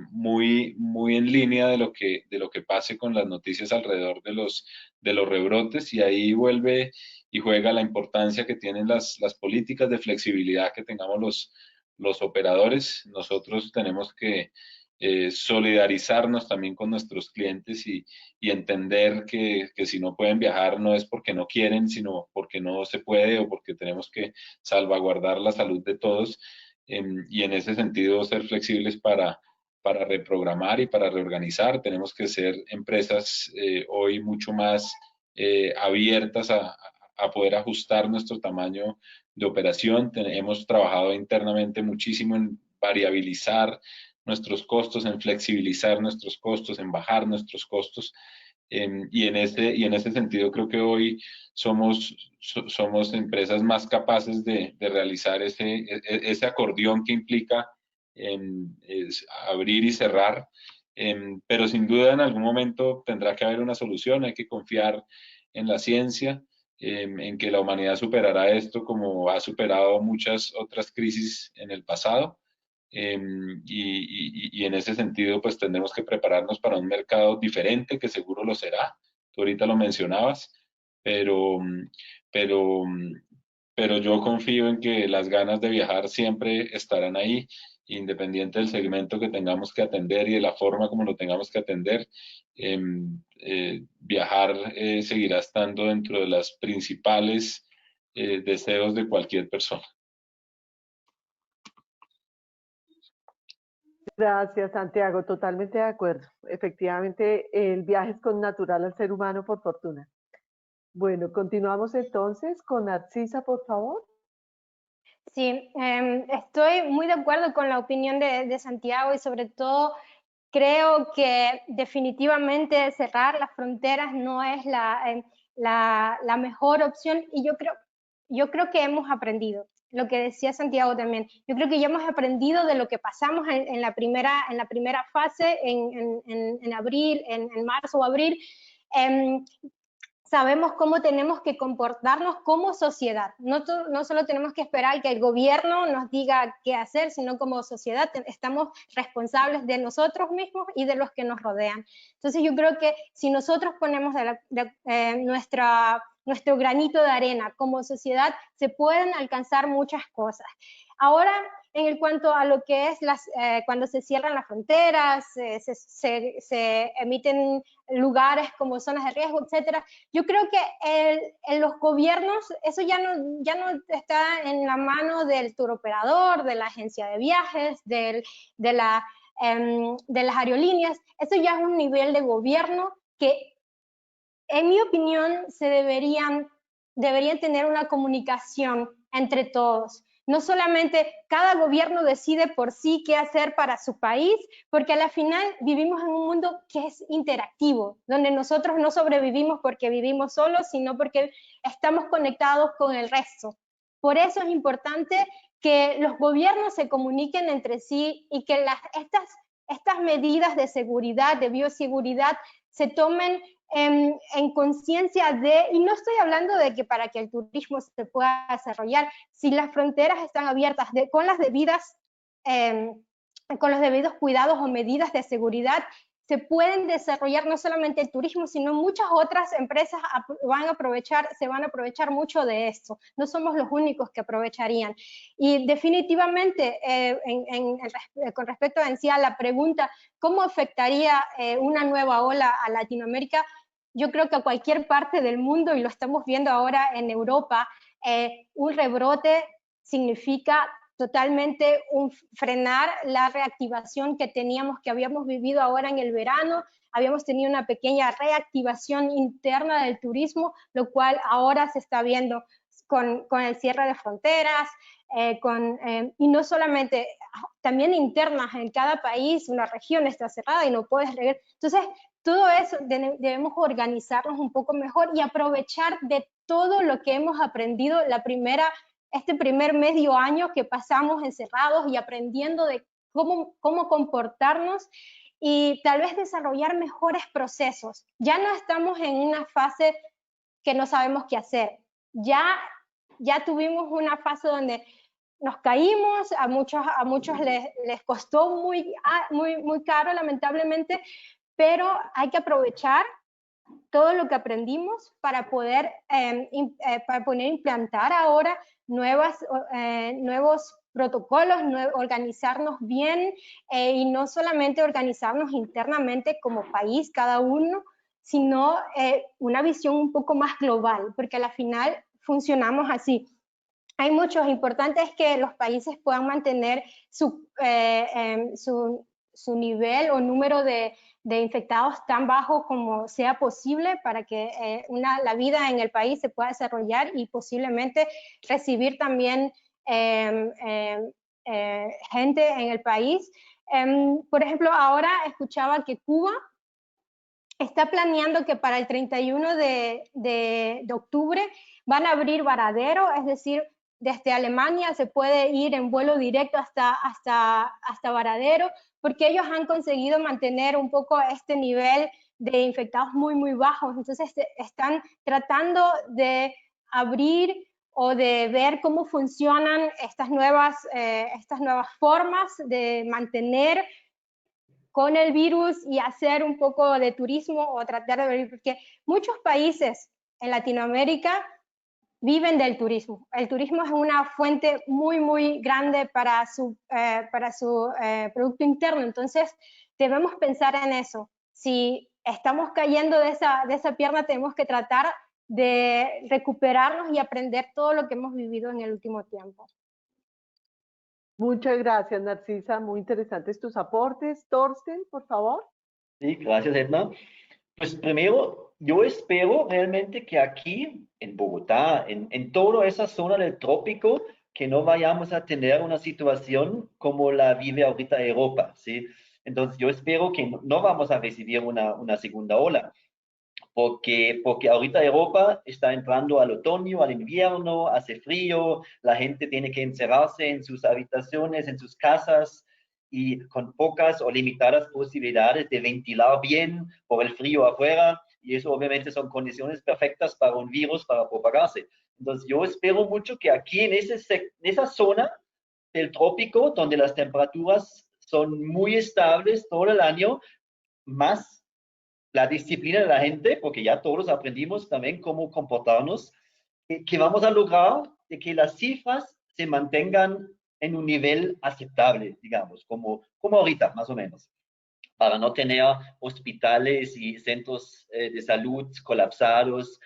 muy en línea de lo que pase con las noticias alrededor de los rebrotes, y ahí vuelve y juega la importancia que tienen las políticas de flexibilidad que tengamos los operadores. Nosotros tenemos que solidarizarnos también con nuestros clientes y entender que si no pueden viajar no es porque no quieren, sino porque no se puede o porque tenemos que salvaguardar la salud de todos, y en ese sentido ser flexibles para reprogramar y para reorganizar. Tenemos que ser empresas hoy mucho más abiertas a poder ajustar nuestro tamaño de operación. Hemos trabajado internamente muchísimo en variabilizar nuestros costos, en flexibilizar nuestros costos, en bajar nuestros costos. Y en ese sentido creo que hoy somos empresas más capaces de realizar ese acordeón que implica abrir y cerrar. Pero sin duda en algún momento tendrá que haber una solución. Hay que confiar en la ciencia, en que la humanidad superará esto como ha superado muchas otras crisis en el pasado. Y en ese sentido, pues tendremos que prepararnos para un mercado diferente, que seguro lo será. Tú ahorita lo mencionabas, pero, pero, pero yo confío en que las ganas de viajar siempre estarán ahí, independiente del segmento que tengamos que atender y de la forma como lo tengamos que atender. Viajar seguirá estando dentro de las principales deseos de cualquier persona. Gracias, Santiago. Totalmente de acuerdo. Efectivamente, el viaje es connatural al ser humano, por fortuna. Bueno, continuamos entonces con Narcisa, por favor. Sí, estoy muy de acuerdo con la opinión de Santiago y sobre todo creo que definitivamente cerrar las fronteras no es la mejor opción y yo creo que hemos aprendido, lo que decía Santiago también, yo creo que ya hemos aprendido de lo que pasamos en la primera fase, en abril, en marzo o abril. Sabemos cómo tenemos que comportarnos como sociedad. No solo tenemos que esperar que el gobierno nos diga qué hacer, sino como sociedad estamos responsables de nosotros mismos y de los que nos rodean. Entonces yo creo que si nosotros ponemos nuestro granito de arena como sociedad, se pueden alcanzar muchas cosas. Ahora, en cuanto a lo que es cuando se cierran las fronteras, se emiten lugares como zonas de riesgo, etcétera, yo creo que en los gobiernos eso ya no está en la mano del turoperador, de la agencia de viajes, de las aerolíneas. Eso ya es un nivel de gobierno que, en mi opinión, deberían tener una comunicación entre todos. No solamente cada gobierno decide por sí qué hacer para su país, porque a la final vivimos en un mundo que es interactivo, donde nosotros no sobrevivimos porque vivimos solos, sino porque estamos conectados con el resto. Por eso es importante que los gobiernos se comuniquen entre sí y que estas medidas de seguridad, de bioseguridad, se tomen en conciencia y no estoy hablando de que para que el turismo se pueda desarrollar, si las fronteras están abiertas con los debidos cuidados o medidas de seguridad, se pueden desarrollar no solamente el turismo, sino muchas otras empresas se van a aprovechar mucho de esto. No somos los únicos que aprovecharían. Y definitivamente, con respecto a la pregunta, ¿cómo afectaría una nueva ola a Latinoamérica? Yo creo que a cualquier parte del mundo, y lo estamos viendo ahora en Europa, un rebrote significa totalmente frenar la reactivación que habíamos vivido ahora en el verano. Habíamos tenido una pequeña reactivación interna del turismo, lo cual ahora se está viendo con el cierre de fronteras, y no solamente, también internas en cada país, una región está cerrada y no puedes regresar. Entonces, todo eso debemos organizarnos un poco mejor y aprovechar de todo lo que hemos aprendido este primer medio año que pasamos encerrados y aprendiendo de cómo comportarnos y tal vez desarrollar mejores procesos. Ya no estamos en una fase que no sabemos qué hacer. Ya tuvimos una fase donde nos caímos, a muchos les costó muy caro, lamentablemente, pero hay que aprovechar todo lo que aprendimos para poder implantar ahora nuevos protocolos, organizarnos bien y no solamente organizarnos internamente como país cada uno, sino una visión un poco más global, porque al final funcionamos así. Hay muchos importantes que los países puedan mantener su nivel o número de infectados tan bajo como sea posible para que la vida en el país se pueda desarrollar y posiblemente recibir también gente en el país. Por ejemplo, ahora escuchaba que Cuba está planeando que para el 31 de octubre van a abrir Varadero, es decir, desde Alemania se puede ir en vuelo directo hasta Varadero, porque ellos han conseguido mantener un poco este nivel de infectados muy bajos. Entonces están tratando de abrir o de ver cómo funcionan estas nuevas formas de mantener con el virus y hacer un poco de turismo o tratar de ver, porque muchos países en Latinoamérica viven del turismo. El turismo es una fuente muy grande para su Producto Interno, entonces debemos pensar en eso. Si estamos cayendo de esa pierna, tenemos que tratar de recuperarnos y aprender todo lo que hemos vivido en el último tiempo. Muchas gracias, Narcisa. Muy interesantes tus aportes. Thorsten, por favor. Sí, gracias, Edna. Pues primero, yo espero realmente que aquí en Bogotá, en toda esa zona del trópico, que no vayamos a tener una situación como la vive ahorita Europa, ¿sí? Entonces, yo espero que no vamos a recibir una segunda ola, porque ahorita Europa está entrando al otoño, al invierno, hace frío, la gente tiene que encerrarse en sus habitaciones, en sus casas, y con pocas o limitadas posibilidades de ventilar bien por el frío afuera, y eso obviamente son condiciones perfectas para un virus para propagarse. Entonces yo espero mucho que aquí en esa zona del trópico, donde las temperaturas son muy estables todo el año, más la disciplina de la gente, porque ya todos aprendimos también cómo comportarnos, que vamos a lograr de que las cifras se mantengan en un nivel aceptable, digamos, como ahorita, más o menos, para no tener hospitales y centros de salud colapsados,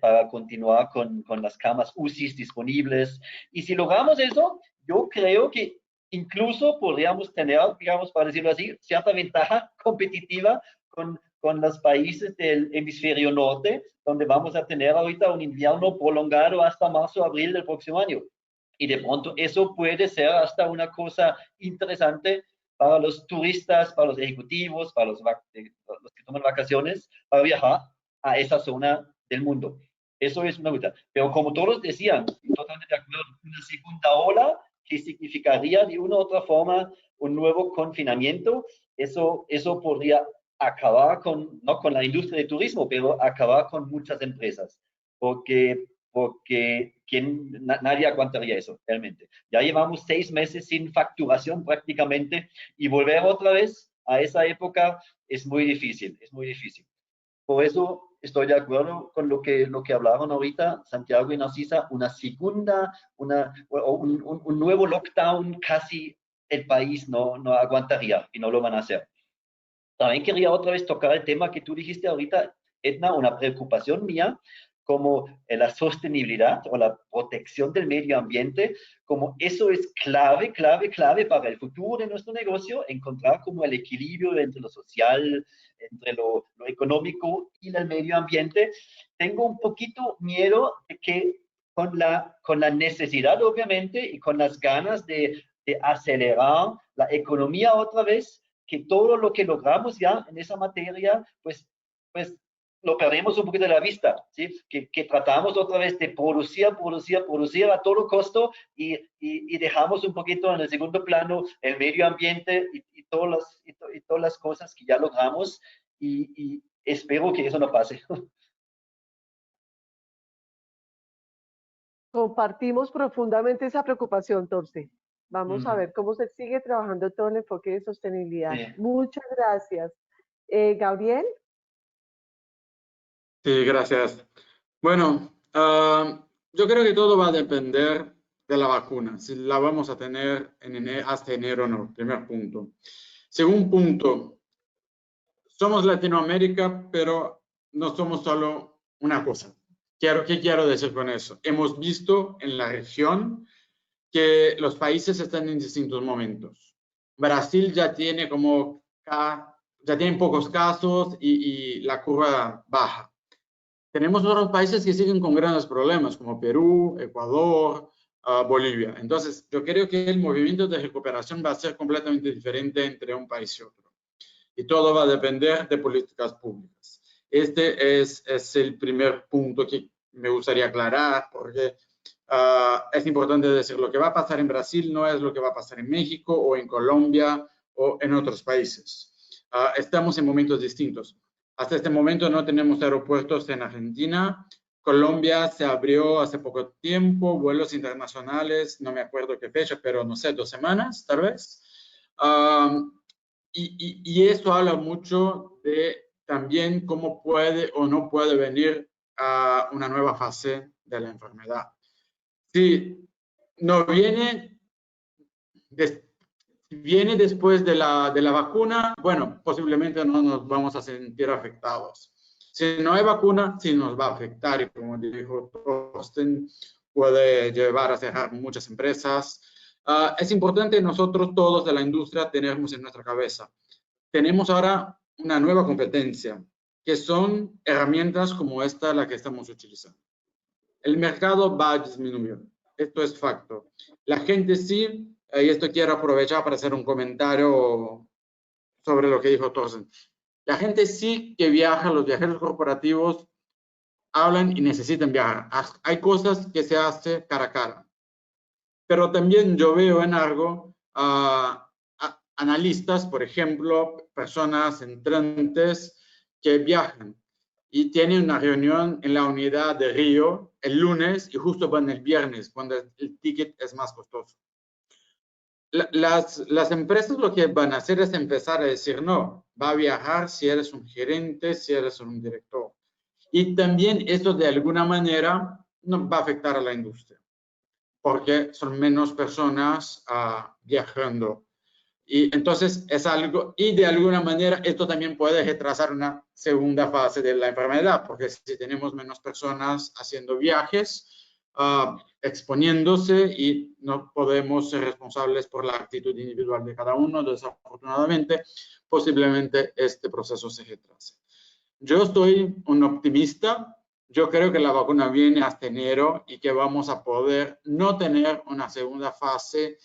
para continuar con las camas UCI disponibles. Y si logramos eso, yo creo que incluso podríamos tener, digamos, para decirlo así, cierta ventaja competitiva con los países del hemisferio norte, donde vamos a tener ahorita un invierno prolongado hasta marzo, abril del próximo año. Y de pronto eso puede ser hasta una cosa interesante para los turistas, para los ejecutivos, para los que toman vacaciones, para viajar a esa zona del mundo. Eso es una ruta. Pero como todos decían, totalmente de acuerdo, una segunda ola que significaría de una u otra forma un nuevo confinamiento, eso podría acabar no con la industria de turismo, pero acabar con muchas empresas, porque nadie aguantaría eso, realmente. Ya llevamos 6 meses sin facturación prácticamente, y volver otra vez a esa época es muy difícil, es muy difícil. Por eso estoy de acuerdo con lo que hablaron ahorita Santiago y Narcisa, un nuevo lockdown casi el país no aguantaría, y no lo van a hacer. También quería otra vez tocar el tema que tú dijiste ahorita, Edna, una preocupación mía, como la sostenibilidad o la protección del medio ambiente, como eso es clave para el futuro de nuestro negocio, encontrar como el equilibrio entre lo social, entre lo económico y el medio ambiente. Tengo un poquito miedo de que con la necesidad, obviamente, y con las ganas de acelerar la economía otra vez, que todo lo que logramos ya en esa materia, pues lo perdemos un poquito de la vista, ¿sí? Que tratamos otra vez de producir a todo costo, y dejamos un poquito en el segundo plano el medio ambiente y todas las cosas que ya logramos, y espero que eso no pase. Compartimos profundamente esa preocupación, Thorsten. Vamos a ver cómo se sigue trabajando todo el enfoque de sostenibilidad. Sí. Muchas gracias. Gabriel. Sí, gracias. Bueno, yo creo que todo va a depender de la vacuna, si la vamos a tener hasta enero o no, primer punto. Segundo punto, somos Latinoamérica, pero no somos solo una cosa. ¿Qué quiero decir con eso? Hemos visto en la región que los países están en distintos momentos. Brasil ya tiene pocos casos y la curva baja. Tenemos otros países que siguen con grandes problemas, como Perú, Ecuador, Bolivia. Entonces, yo creo que el movimiento de recuperación va a ser completamente diferente entre un país y otro. Y todo va a depender de políticas públicas. Este es el primer punto que me gustaría aclarar, porque es importante decir, lo que va a pasar en Brasil no es lo que va a pasar en México o en Colombia o en otros países. Estamos en momentos distintos. Hasta este momento no tenemos aeropuertos en Argentina. Colombia se abrió hace poco tiempo, vuelos internacionales, no me acuerdo qué fecha, pero no sé, 2 semanas tal vez. Y eso habla mucho de también cómo puede o no puede venir a una nueva fase de la enfermedad. Si no viene después de la vacuna, bueno, posiblemente no nos vamos a sentir afectados. Si no hay vacuna, sí nos va a afectar, y como dijo Thorsten, puede llevar a cerrar muchas empresas, Es importante nosotros todos de la industria tenernos en nuestra cabeza. Tenemos ahora una nueva competencia, que son herramientas como esta la que estamos utilizando. El mercado va a disminuir, esto es facto. La gente sí, y esto quiero aprovechar para hacer un comentario sobre lo que dijo Thorsten. La gente sí que viaja, los viajeros corporativos hablan y necesitan viajar. Hay cosas que se hacen cara a cara. Pero también yo veo en algo analistas, por ejemplo, personas entrantes que viajan y tienen una reunión en la unidad de Río el lunes y justo van el viernes, cuando el ticket es más costoso. Las empresas lo que van a hacer es empezar a decir, no, va a viajar si eres un gerente, si eres un director. Y también esto de alguna manera no va a afectar a la industria, porque son menos personas viajando. Y entonces es algo, y de alguna manera esto también puede retrasar una segunda fase de la enfermedad, porque si tenemos menos personas haciendo viajes, exponiéndose y no podemos ser responsables por la actitud individual de cada uno, desafortunadamente, posiblemente este proceso se retrase. Yo soy un optimista. Yo creo que la vacuna viene hasta enero y que vamos a poder no tener una segunda fase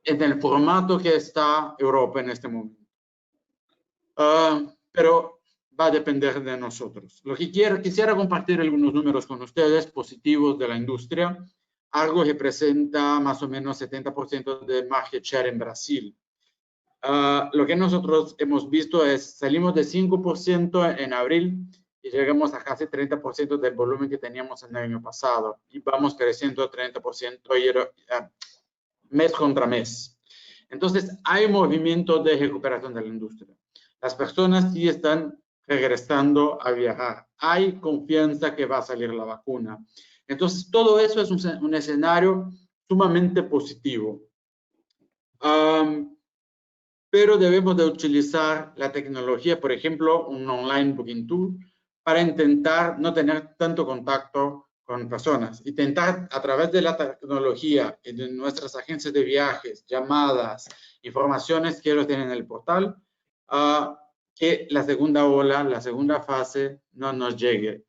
en el formato que está Europa en este momento. Pero va a depender de nosotros. Lo que quisiera compartir algunos números con ustedes positivos de la industria. Algo representa más o menos 70% de market share en Brasil. Lo que nosotros hemos visto es, salimos de 5% en abril y llegamos a casi 30% del volumen que teníamos el año pasado. Y vamos creciendo 30% mes contra mes. Entonces, hay movimiento de recuperación de la industria. Las personas sí están regresando a viajar. Hay confianza que va a salir la vacuna. Entonces, todo eso es un escenario sumamente positivo. Pero debemos de utilizar la tecnología, por ejemplo, un online booking tool, para intentar no tener tanto contacto con personas. Intentar a través de la tecnología y de nuestras agencias de viajes, llamadas, informaciones que ellos tienen en el portal, que la segunda ola, la segunda fase no nos llegue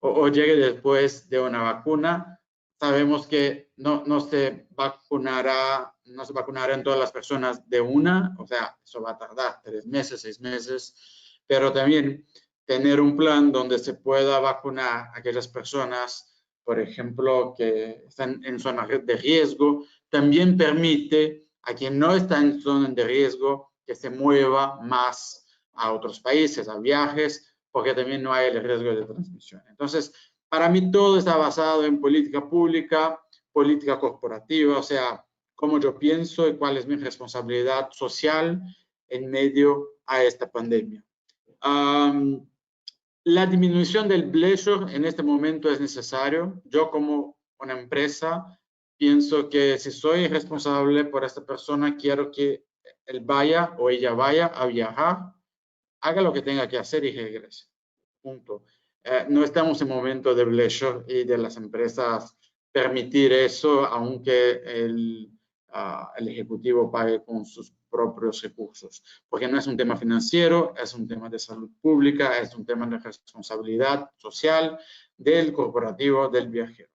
o llegue después de una vacuna. Sabemos que no se vacunarán todas las personas de una, o sea, eso va a tardar 3 meses, 6 meses, pero también tener un plan donde se pueda vacunar a aquellas personas, por ejemplo, que están en zonas de riesgo, también permite a quien no está en zona de riesgo que se mueva más a otros países, a viajes, porque también no hay el riesgo de transmisión. Entonces, para mí todo está basado en política pública, política corporativa, o sea, cómo yo pienso y cuál es mi responsabilidad social en medio a esta pandemia. La disminución del bleisure en este momento es necesario. Yo como una empresa pienso que si soy responsable por esta persona, quiero que él vaya o ella vaya a viajar, haga lo que tenga que hacer y regrese. Punto. No estamos en momento de bleisure y de las empresas permitir eso, aunque el Ejecutivo pague con sus propios recursos, porque no es un tema financiero, es un tema de salud pública, es un tema de responsabilidad social del corporativo, del viajero.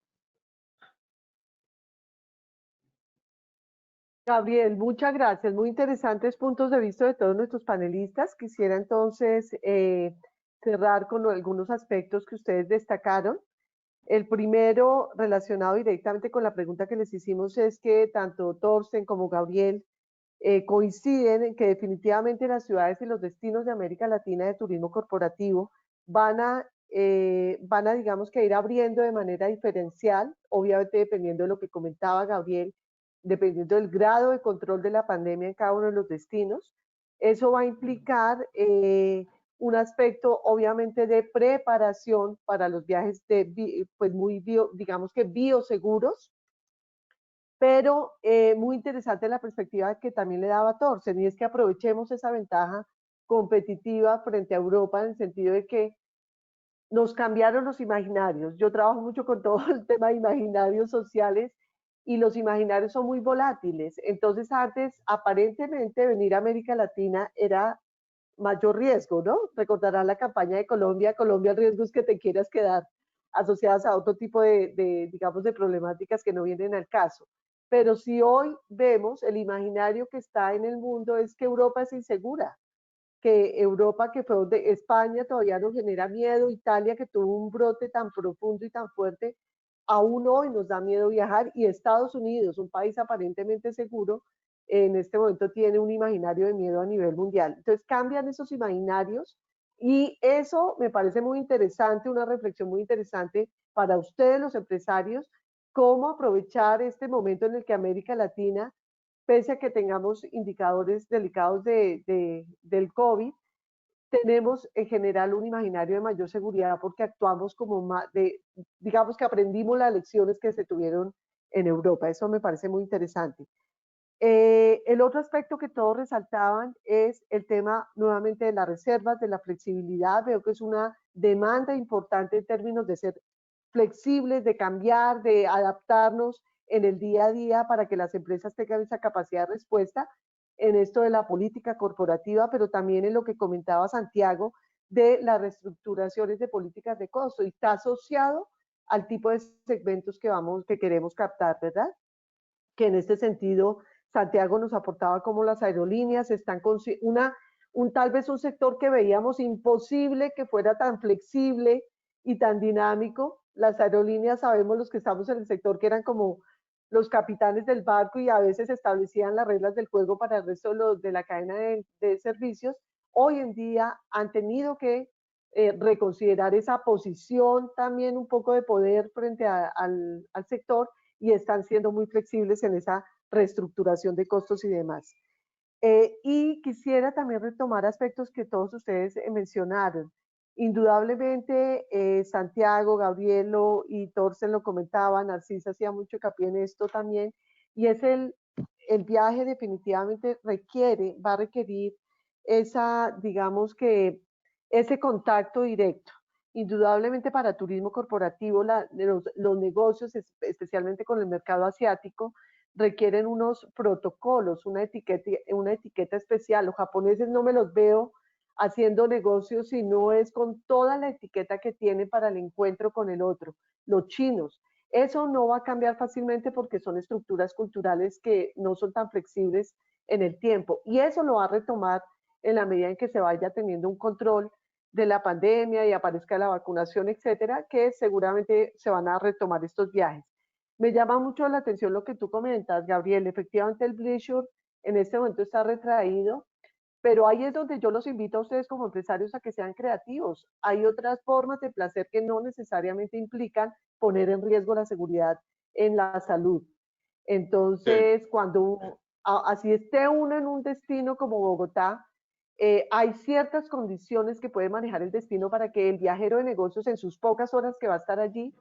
Gabriel, muchas gracias. Muy interesantes puntos de vista de todos nuestros panelistas. Quisiera entonces cerrar con algunos aspectos que ustedes destacaron. El primero, relacionado directamente con la pregunta que les hicimos, es que tanto Thorsten como Gabriel coinciden en que definitivamente las ciudades y los destinos de América Latina de turismo corporativo van a, digamos que ir abriendo de manera diferencial, obviamente dependiendo de lo que comentaba Gabriel, dependiendo del grado de control de la pandemia en cada uno de los destinos. Eso va a implicar un aspecto obviamente de preparación para los viajes pues muy digamos que bioseguros, pero muy interesante la perspectiva que también le daba Thorsten, y es que aprovechemos esa ventaja competitiva frente a Europa en el sentido de que nos cambiaron los imaginarios. Yo trabajo mucho con todo el tema de imaginarios sociales y los imaginarios son muy volátiles. Entonces antes, aparentemente, venir a América Latina era mayor riesgo, ¿no? Recordarán la campaña de Colombia, Colombia el riesgo es que te quieras quedar, asociadas a otro tipo digamos, de problemáticas que no vienen al caso. Pero si hoy vemos, el imaginario que está en el mundo es que Europa es insegura, que Europa, que fue donde España todavía nos genera miedo, Italia que tuvo un brote tan profundo y tan fuerte, aún hoy nos da miedo viajar, y Estados Unidos, un país aparentemente seguro, en este momento tiene un imaginario de miedo a nivel mundial. Entonces cambian esos imaginarios y eso me parece muy interesante, una reflexión muy interesante para ustedes los empresarios, cómo aprovechar este momento en el que América Latina, pese a que tengamos indicadores delicados del COVID, tenemos en general un imaginario de mayor seguridad porque actuamos como digamos que aprendimos las lecciones que se tuvieron en Europa. Eso me parece muy interesante. El otro aspecto que todos resaltaban es el tema nuevamente de las reservas, de la flexibilidad. Veo que es una demanda importante en términos de ser flexibles, de cambiar, de adaptarnos en el día a día para que las empresas tengan esa capacidad de respuesta en esto de la política corporativa, pero también en lo que comentaba Santiago de las reestructuraciones de políticas de costo, y está asociado al tipo de segmentos que queremos captar, ¿verdad? Que en este sentido Santiago nos aportaba como las aerolíneas están con tal vez un sector que veíamos imposible que fuera tan flexible y tan dinámico. Las aerolíneas, sabemos los que estamos en el sector, que eran como los capitanes del barco y a veces establecían las reglas del juego para el resto de la cadena de servicios. Hoy en día han tenido que reconsiderar esa posición también un poco de poder frente al sector, y están siendo muy flexibles en esa reestructuración de costos y demás. Y quisiera también retomar aspectos que todos ustedes mencionaron. Indudablemente, Santiago, Gabrielo y Torsten lo comentaban, Narcisa hacía mucho hincapié en esto también, y es el viaje definitivamente va a requerir digamos que, ese contacto directo. Indudablemente para turismo corporativo, los negocios, especialmente con el mercado asiático, requieren unos protocolos, una etiqueta especial. Los japoneses no me los veo haciendo negocios si no es con toda la etiqueta que tienen para el encuentro con el otro. Los chinos, eso no va a cambiar fácilmente porque son estructuras culturales que no son tan flexibles en el tiempo, y eso lo va a retomar en la medida en que se vaya teniendo un control de la pandemia y aparezca la vacunación, etcétera, que seguramente se van a retomar estos viajes. Me llama mucho la atención lo que tú comentas, Gabriel. Efectivamente, el Bleisure en este momento está retraído, pero ahí es donde yo los invito a ustedes como empresarios a que sean creativos. Hay otras formas de placer que no necesariamente implican poner en riesgo la seguridad en la salud. Entonces, cuando así esté uno en un destino como Bogotá, hay ciertas condiciones que puede manejar el destino para que el viajero de negocios en sus pocas horas que va a estar allí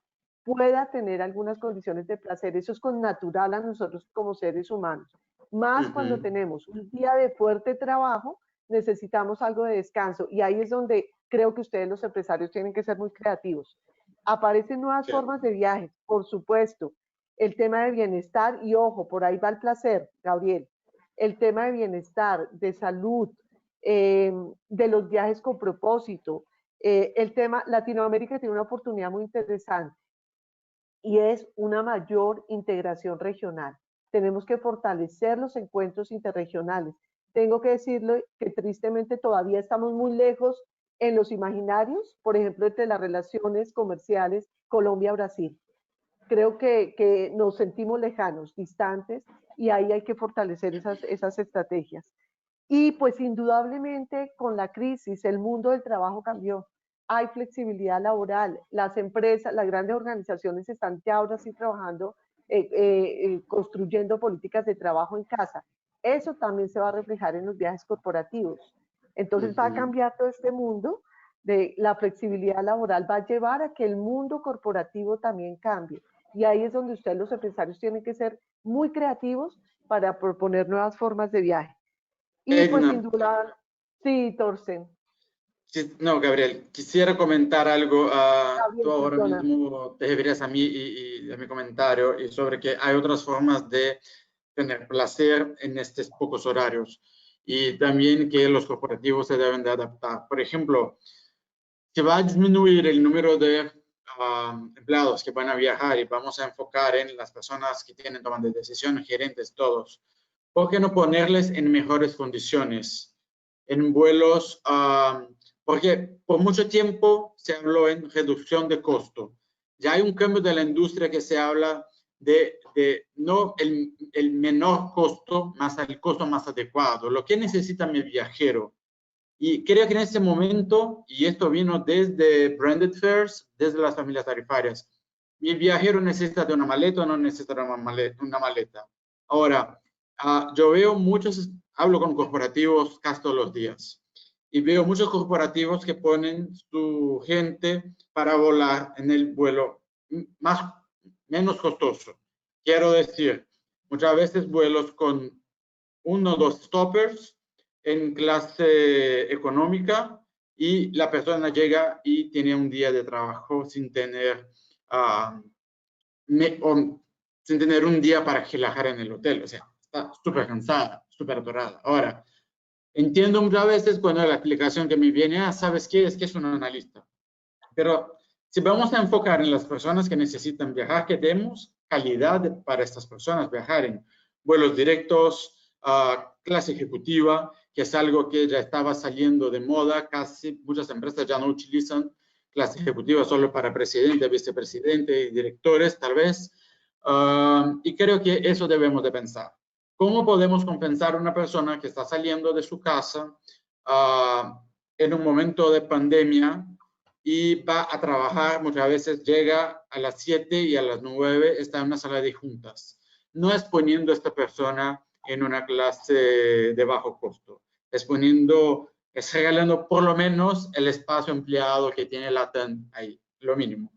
pueda tener algunas condiciones de placer. Eso es con natural a nosotros como seres humanos. Más cuando tenemos un día de fuerte trabajo, necesitamos algo de descanso, y ahí es donde creo que ustedes los empresarios tienen que ser muy creativos. Aparecen nuevas formas de viaje, por supuesto. El tema de bienestar, y ojo, por ahí va el placer, Gabriel. El tema de bienestar, de salud, de los viajes con propósito. El tema, Latinoamérica tiene una oportunidad muy interesante y es una mayor integración regional. Tenemos que fortalecer los encuentros interregionales. Tengo que decirlo que tristemente todavía estamos muy lejos en los imaginarios, por ejemplo, entre las relaciones comerciales Colombia-Brasil. Creo que nos sentimos lejanos, distantes, y ahí hay que fortalecer esas estrategias. Y pues indudablemente con la crisis el mundo del trabajo cambió. Hay flexibilidad laboral. Las empresas, las grandes organizaciones están ya ahora sí trabajando, construyendo políticas de trabajo en casa. Eso también se va a reflejar en los viajes corporativos. Entonces va a cambiar todo este mundo de la flexibilidad laboral, va a llevar a que el mundo corporativo también cambie. Y ahí es donde ustedes, los empresarios, tienen que ser muy creativos para proponer nuevas formas de viaje. Y pues sin duda, sí, Torsten. No, Gabriel, quisiera comentar algo. Gabriel, Tú ahora perdona. mismo te refieres a mí y a mi comentario y sobre que hay otras formas de tener placer en estos pocos horarios y también que los corporativos se deben de adaptar. Por ejemplo, si va a disminuir el número de empleados que van a viajar y vamos a enfocar en las personas que tienen toma de decisiones, gerentes, todos, ¿por qué no ponerles en mejores condiciones? En vuelos, porque por mucho tiempo se habló en reducción de costo. Ya hay un cambio de la industria que se habla de no el menor costo, más el costo más adecuado. Lo que necesita mi viajero. Y creo que en ese momento, y esto vino desde Branded Fares, desde las familias tarifarias, mi viajero necesita de una maleta o no necesita de una maleta. Ahora, yo veo muchos, hablo con corporativos casi todos los días, y veo muchos corporativos que ponen su gente para volar en el vuelo menos costoso. Quiero decir, muchas veces vuelos con 1 o 2 stoppers en clase económica y la persona llega y tiene un día de trabajo sin tener, sin tener un día para relajar en el hotel. O sea, está súper cansada, súper atorada. Ahora, entiendo muchas veces cuando la explicación que me viene, ¿sabes qué? Es que es un analista. Pero si vamos a enfocar en las personas que necesitan viajar, que demos calidad para estas personas, viajar en vuelos directos, clase ejecutiva, que es algo que ya estaba saliendo de moda, casi muchas empresas ya no utilizan clase ejecutiva solo para presidente, vicepresidente y directores, tal vez. Y creo que eso debemos de pensar. ¿Cómo podemos compensar a una persona que está saliendo de su casa en un momento de pandemia y va a trabajar, muchas veces llega a las 7 y a las 9 está en una sala de juntas? No es poniendo a esta persona en una clase de bajo costo, es regalando por lo menos el espacio empleado que tiene LATAM ahí, lo mínimo.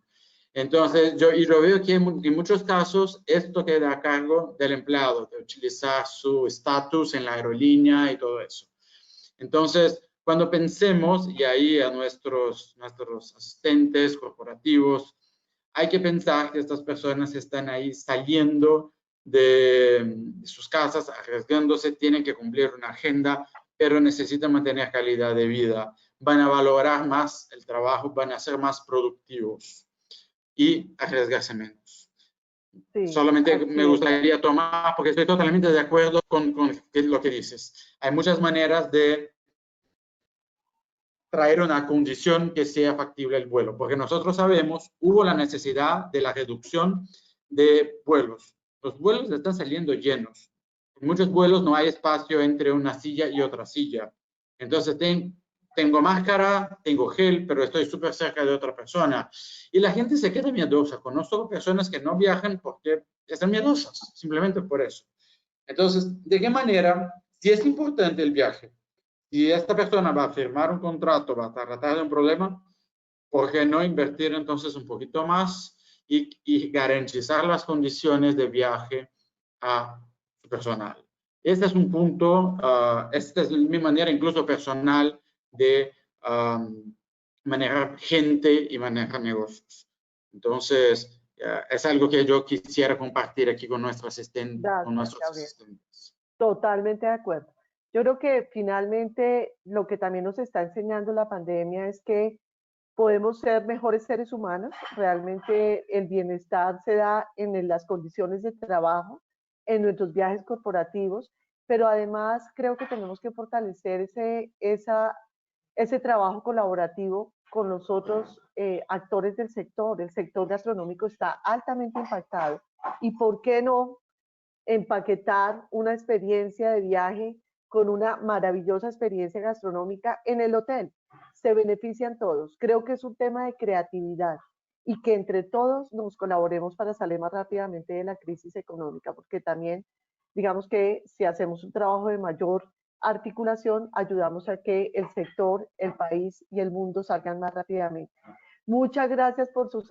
Entonces, yo veo que en muchos casos esto queda a cargo del empleado, de utilizar su estatus en la aerolínea y todo eso. Entonces, cuando pensemos, y ahí a nuestros asistentes corporativos, hay que pensar que estas personas están ahí saliendo de sus casas, arriesgándose, tienen que cumplir una agenda, pero necesitan mantener calidad de vida. Van a valorar más el trabajo, van a ser más productivos y arriesgarse menos. Sí, Solamente me es. gustaría tomar, porque estoy totalmente de acuerdo con lo que dices. Hay muchas maneras de traer una condición que sea factible el vuelo, porque nosotros sabemos, hubo la necesidad de la reducción de vuelos. Los vuelos están saliendo llenos. En muchos vuelos no hay espacio entre una silla y otra silla. Entonces tengo máscara, tengo gel, pero estoy súper cerca de otra persona. Y la gente se queda miedosa. Conozco personas que no viajan porque están miedosas, simplemente por eso. Entonces, ¿de qué manera, si es importante el viaje, si esta persona va a firmar un contrato, va a tratar de un problema, ¿por qué no invertir entonces un poquito más y garantizar las condiciones de viaje a su personal? Este es un punto, esta es mi manera incluso personal de manejar gente y manejar negocios. Entonces, es algo que yo quisiera compartir aquí con nuestros asistentes. Totalmente de acuerdo. Yo creo que finalmente lo que también nos está enseñando la pandemia es que podemos ser mejores seres humanos. Realmente el bienestar se da en las condiciones de trabajo, en nuestros viajes corporativos, pero además creo que tenemos que fortalecer ese trabajo colaborativo con los otros actores del sector. El sector gastronómico está altamente impactado y ¿por qué no empaquetar una experiencia de viaje con una maravillosa experiencia gastronómica en el hotel? Se benefician todos. Creo que es un tema de creatividad y que entre todos nos colaboremos para salir más rápidamente de la crisis económica, porque también, digamos que si hacemos un trabajo de mayor articulación, ayudamos a que el sector, el país y el mundo salgan más rápidamente. Muchas gracias por sus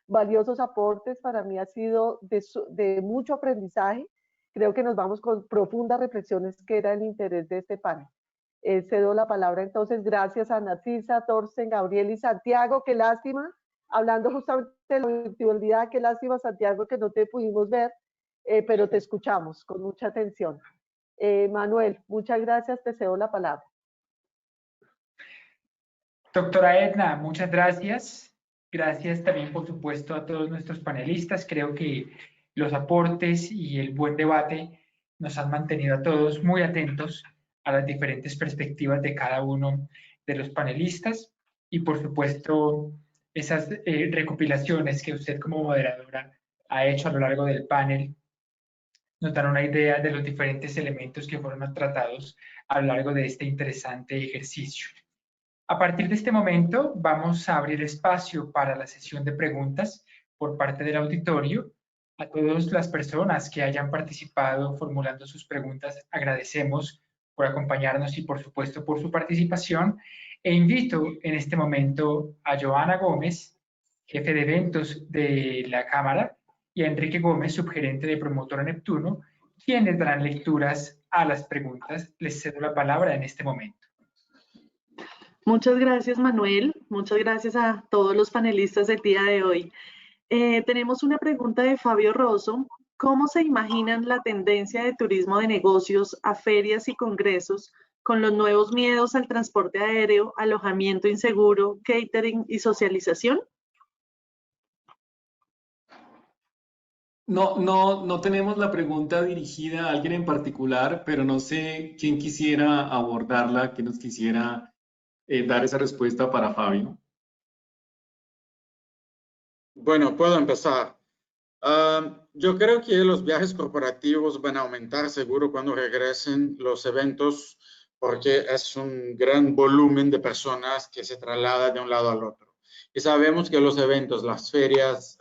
valiosos aportes. Para mí ha sido de mucho aprendizaje. Creo que nos vamos con profundas reflexiones, que era el interés de este panel. Cedo la palabra entonces, gracias a Narcisa, Thorsten, Gabriel y Santiago. Qué lástima, hablando justamente de la virtualidad, qué lástima, Santiago, que no te pudimos ver, pero te escuchamos con mucha atención. Manuel, muchas gracias, te cedo la palabra. Doctora Edna, muchas gracias. Gracias también, por supuesto, a todos nuestros panelistas. Creo que los aportes y el buen debate nos han mantenido a todos muy atentos a las diferentes perspectivas de cada uno de los panelistas y, por supuesto, esas recopilaciones que usted como moderadora ha hecho a lo largo del panel nos dan una idea de los diferentes elementos que fueron tratados a lo largo de este interesante ejercicio. A partir de este momento vamos a abrir espacio para la sesión de preguntas por parte del auditorio. A todas las personas que hayan participado formulando sus preguntas, agradecemos por acompañarnos y por supuesto por su participación. E invito en este momento a Joana Gómez, jefe de eventos de la Cámara, y a Enrique Gómez, subgerente de Promotora Neptuno, quienes darán lecturas a las preguntas. Les cedo la palabra en este momento. Muchas gracias, Manuel. Muchas gracias a todos los panelistas del día de hoy. Tenemos una pregunta de Fabio Rosso. ¿Cómo se imaginan la tendencia de turismo de negocios a ferias y congresos con los nuevos miedos al transporte aéreo, alojamiento inseguro, catering y socialización? No tenemos la pregunta dirigida a alguien en particular, pero no sé quién quisiera abordarla, quién nos quisiera dar esa respuesta para Fabio. Bueno, puedo empezar. Yo creo que los viajes corporativos van a aumentar seguro cuando regresen los eventos, porque es un gran volumen de personas que se traslada de un lado al otro. Y sabemos que los eventos, las ferias,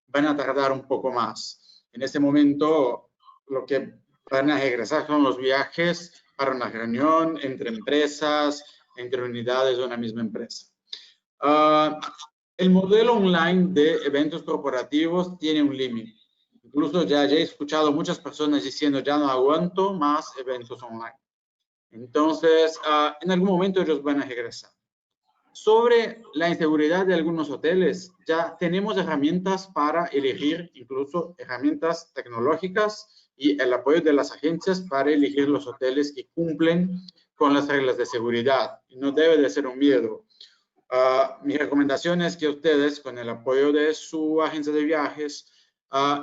van a tardar un poco más. En este momento, lo que van a regresar son los viajes para una reunión entre empresas, entre unidades de una misma empresa. El modelo online de eventos corporativos tiene un límite. Incluso ya he escuchado muchas personas diciendo ya no aguanto más eventos online. Entonces, en algún momento ellos van a regresar. Sobre la inseguridad de algunos hoteles, ya tenemos herramientas para elegir, incluso herramientas tecnológicas y el apoyo de las agencias para elegir los hoteles que cumplen con las reglas de seguridad. Y no debe de ser un miedo. Mi recomendación es que ustedes, con el apoyo de su agencia de viajes,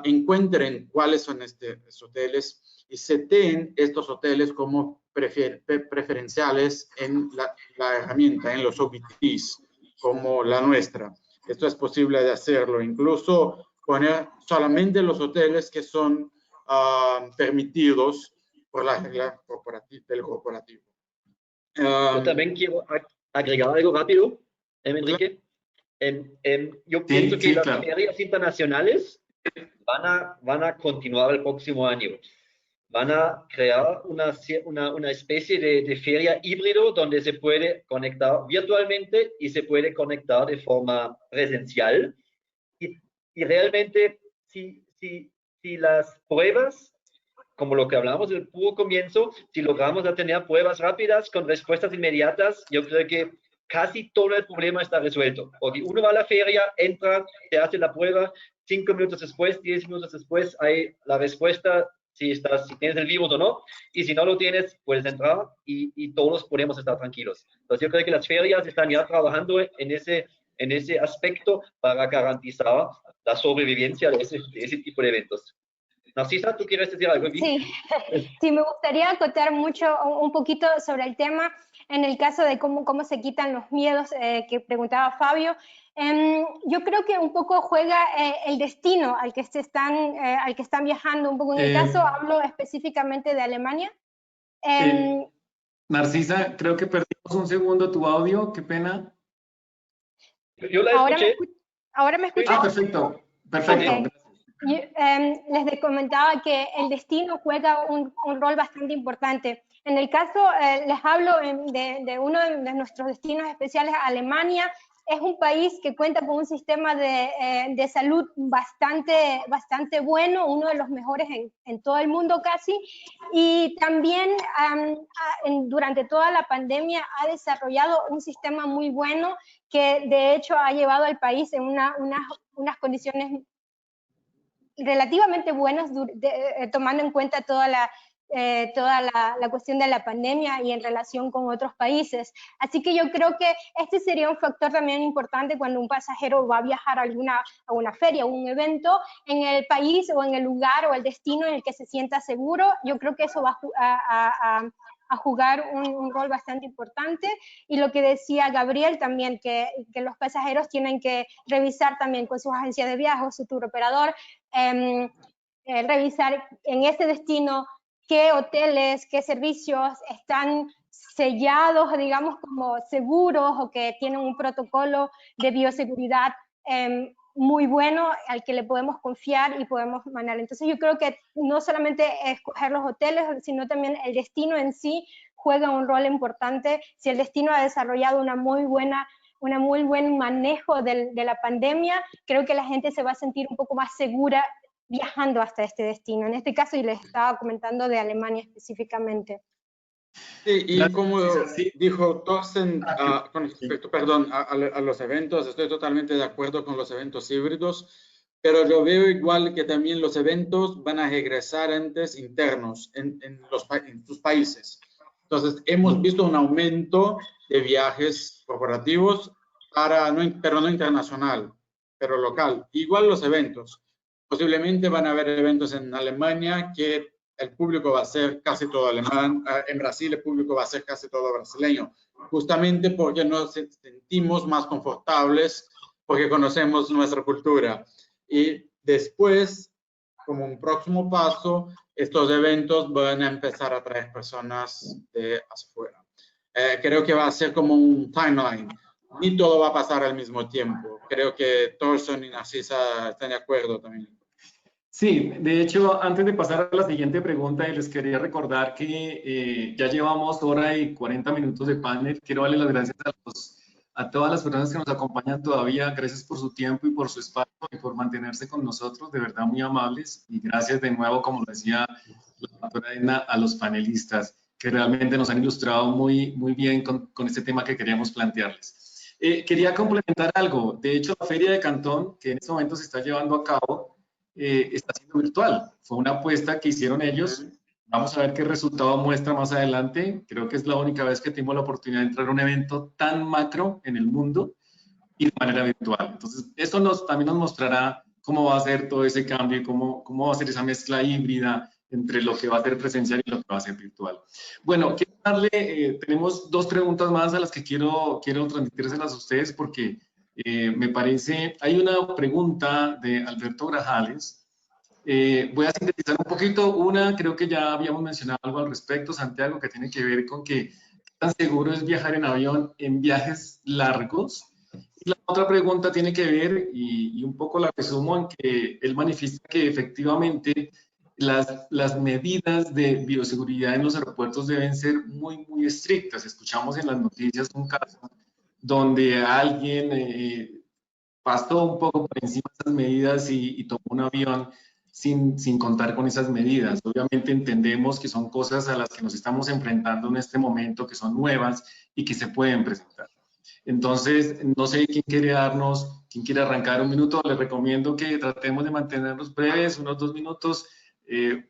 encuentren cuáles son estos hoteles y seteen estos hoteles como preferenciales en la herramienta, en los OBTs, como la nuestra. Esto es posible de hacerlo, incluso poner solamente los hoteles que son permitidos por la regla del corporativo. Yo también quiero agregar algo rápido, Enrique. Yo pienso que las ferias internacionales van a continuar el próximo año. Van a crear una especie de feria híbrido donde se puede conectar virtualmente y se puede conectar de forma presencial. Y realmente, si las pruebas, como lo que hablamos del puro comienzo, si logramos tener pruebas rápidas con respuestas inmediatas, yo creo que casi todo el problema está resuelto. Porque uno va a la feria, entra, te hace la prueba, 5 minutos después, 10 minutos después, hay la respuesta, si tienes el virus o no, y si no lo tienes, puedes entrar y todos podemos estar tranquilos. Entonces yo creo que las ferias están ya trabajando en ese aspecto para garantizar la sobrevivencia de ese tipo de eventos. Narcisa, ¿tú quieres decir algo? Sí, me gustaría acotar un poquito sobre el tema en el caso de cómo se quitan los miedos que preguntaba Fabio. Yo creo que un poco juega el destino al que están viajando. Un poco en el caso, hablo específicamente de Alemania. Narcisa, creo que perdimos un segundo tu audio, qué pena. Yo la escuché. ¿Ahora me escuchas? Perfecto. Okay. Les comentaba que el destino juega un rol bastante importante. En el caso, les hablo de uno de nuestros destinos especiales, Alemania. es un país que cuenta con un sistema de salud bastante bueno, uno de los mejores en todo el mundo casi, y también durante toda la pandemia ha desarrollado un sistema muy bueno que de hecho ha llevado al país en unas condiciones relativamente buenas, tomando en cuenta toda la cuestión de la pandemia y en relación con otros países. Así que yo creo que este sería un factor también importante cuando un pasajero va a viajar a una feria o un evento en el país o en el lugar o el destino en el que se sienta seguro. Yo creo que eso va a jugar un rol bastante importante. Y lo que decía Gabriel también, que los pasajeros tienen que revisar también con sus agencias de viajes o su tour operador, revisar en ese destino qué hoteles, qué servicios están sellados, digamos, como seguros o que tienen un protocolo de bioseguridad muy bueno al que le podemos confiar y podemos manejar. Entonces yo creo que no solamente escoger los hoteles, sino también el destino en sí juega un rol importante. Si el destino ha desarrollado un muy buen manejo de la pandemia, creo que la gente se va a sentir un poco más segura viajando hasta este destino. En este caso, y les estaba comentando de Alemania específicamente. Sí, y Gracias, como sí. dijo Thorsten, con respecto, a los eventos, estoy totalmente de acuerdo con los eventos híbridos, pero yo veo igual que también los eventos van a regresar antes internos en sus países. Entonces, hemos visto un aumento de viajes corporativos, pero no internacional, pero local. Igual los eventos. Posiblemente van a haber eventos en Alemania que el público va a ser casi todo alemán, en Brasil el público va a ser casi todo brasileño, justamente porque nos sentimos más confortables, porque conocemos nuestra cultura. Y después, como un próximo paso, estos eventos van a empezar a traer personas de afuera. Creo que va a ser como un timeline. Ni todo va a pasar al mismo tiempo. Creo que Thorsten y Narcisa están de acuerdo también. Sí, de hecho, antes de pasar a la siguiente pregunta, les quería recordar que ya llevamos hora y 40 minutos de panel. Quiero darle las gracias a todas las personas que nos acompañan todavía. Gracias por su tiempo y por su espacio y por mantenerse con nosotros, de verdad muy amables. Y gracias de nuevo, como lo decía la doctora Edna, a los panelistas que realmente nos han ilustrado muy bien con este tema que queríamos plantearles. Quería complementar algo. De hecho, la Feria de Cantón, que en este momento se está llevando a cabo, está siendo virtual. Fue una apuesta que hicieron ellos. Vamos a ver qué resultado muestra más adelante. Creo que es la única vez que tengo la oportunidad de entrar a un evento tan macro en el mundo y de manera virtual. Entonces, esto también nos mostrará cómo va a ser todo ese cambio y cómo va a ser esa mezcla híbrida entre lo que va a ser presencial y lo que va a ser virtual. Bueno, quiero tenemos dos preguntas más a las que quiero transmitírselas a ustedes porque me parece, hay una pregunta de Alberto Grajales. Voy a sintetizar un poquito. Una, creo que ya habíamos mencionado algo al respecto, Santiago, que tiene que ver con que tan seguro es viajar en avión en viajes largos. Y la otra pregunta tiene que ver, y un poco la resumo, en que él manifiesta que efectivamente las medidas de bioseguridad en los aeropuertos deben ser muy estrictas. Escuchamos en las noticias un caso donde alguien pasó un poco por encima de esas medidas y tomó un avión sin contar con esas medidas. Obviamente entendemos que son cosas a las que nos estamos enfrentando en este momento, que son nuevas y que se pueden presentar. Entonces, no sé quién quiere arrancar un minuto. Les recomiendo que tratemos de mantenernos breves, unos 2 minutos,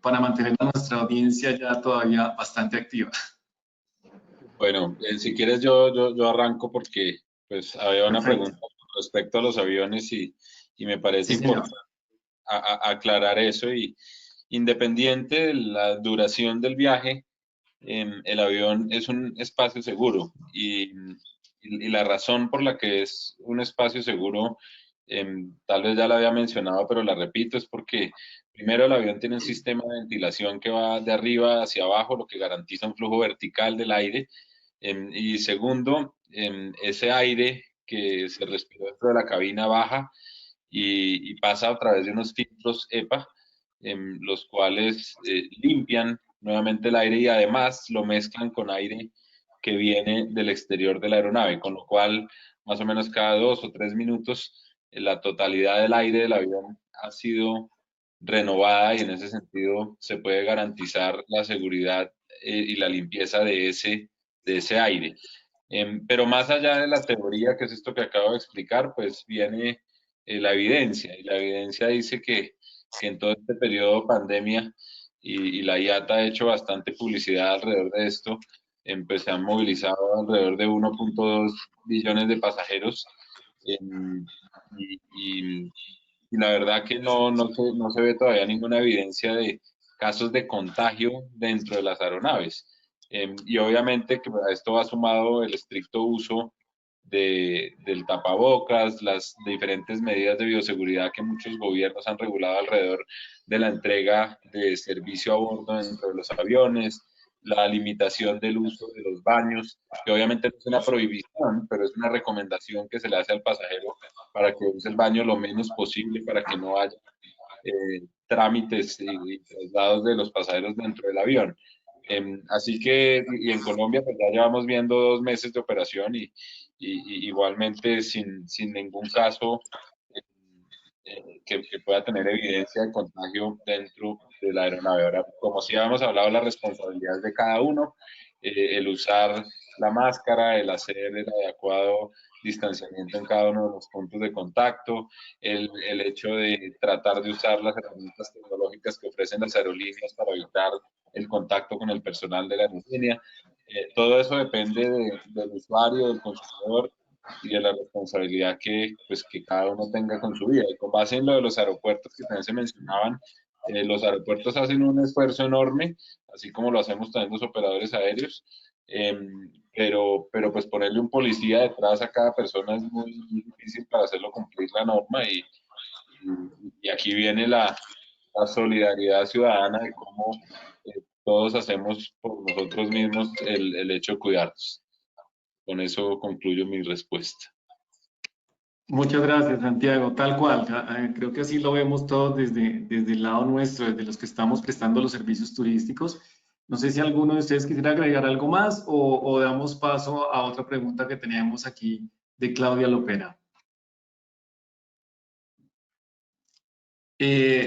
para mantener a nuestra audiencia ya todavía bastante activa. Bueno, si quieres yo arranco porque pues había una pregunta respecto a los aviones y me parece importante aclarar eso. Y independiente de la duración del viaje, el avión es un espacio seguro y la razón por la que es un espacio seguro, tal vez ya la había mencionado, pero la repito, es porque primero el avión tiene un sistema de ventilación que va de arriba hacia abajo, lo que garantiza un flujo vertical del aire. Y segundo, ese aire que se respira dentro de la cabina baja y pasa a través de unos filtros EPA, los cuales limpian nuevamente el aire y además lo mezclan con aire que viene del exterior de la aeronave, con lo cual más o menos cada 2 o 3 minutos la totalidad del aire del avión ha sido renovada, y en ese sentido se puede garantizar la seguridad y la limpieza de ese aire. Pero más allá de la teoría, que es esto que acabo de explicar, pues viene la evidencia, y la evidencia dice que en todo este periodo de pandemia, y la IATA ha hecho bastante publicidad alrededor de esto, pues se han movilizado alrededor de 1.2 billones de pasajeros, y, y- y la verdad que no se ve todavía ninguna evidencia de casos de contagio dentro de las aeronaves. Y obviamente que a esto va sumado el estricto uso del tapabocas, las diferentes medidas de bioseguridad que muchos gobiernos han regulado alrededor de la entrega de servicio a bordo dentro de los aviones, la limitación del uso de los baños, que obviamente no es una prohibición, pero es una recomendación que se le hace al pasajero para que use el baño lo menos posible, para que no haya trámites y traslados de los pasajeros dentro del avión. Así que, y en Colombia pues ya llevamos viendo 2 meses de operación, y igualmente sin ningún caso que pueda tener evidencia de contagio dentro de la aeronave. Ahora, como sí habíamos hablado, las responsabilidades de cada uno, el usar la máscara, el hacer el adecuado distanciamiento en cada uno de los puntos de contacto, el hecho de tratar de usar las herramientas tecnológicas que ofrecen las aerolíneas para evitar el contacto con el personal de la aerolínea. Todo eso depende del usuario, del consumidor, y de la responsabilidad pues, que cada uno tenga con su vida. Y con base en lo de los aeropuertos que también se mencionaban, los aeropuertos hacen un esfuerzo enorme, así como lo hacemos también los operadores aéreos, pero pues ponerle un policía detrás a cada persona es muy difícil para hacerlo cumplir la norma, y aquí viene la solidaridad ciudadana de cómo todos hacemos por nosotros mismos el hecho de cuidarnos. Con eso concluyo mi respuesta. Muchas gracias, Santiago. Tal cual. Creo que así lo vemos todos desde el lado nuestro, desde los que estamos prestando los servicios turísticos. No sé si alguno de ustedes quisiera agregar algo más, o damos paso a otra pregunta que teníamos aquí de Claudia Lopera.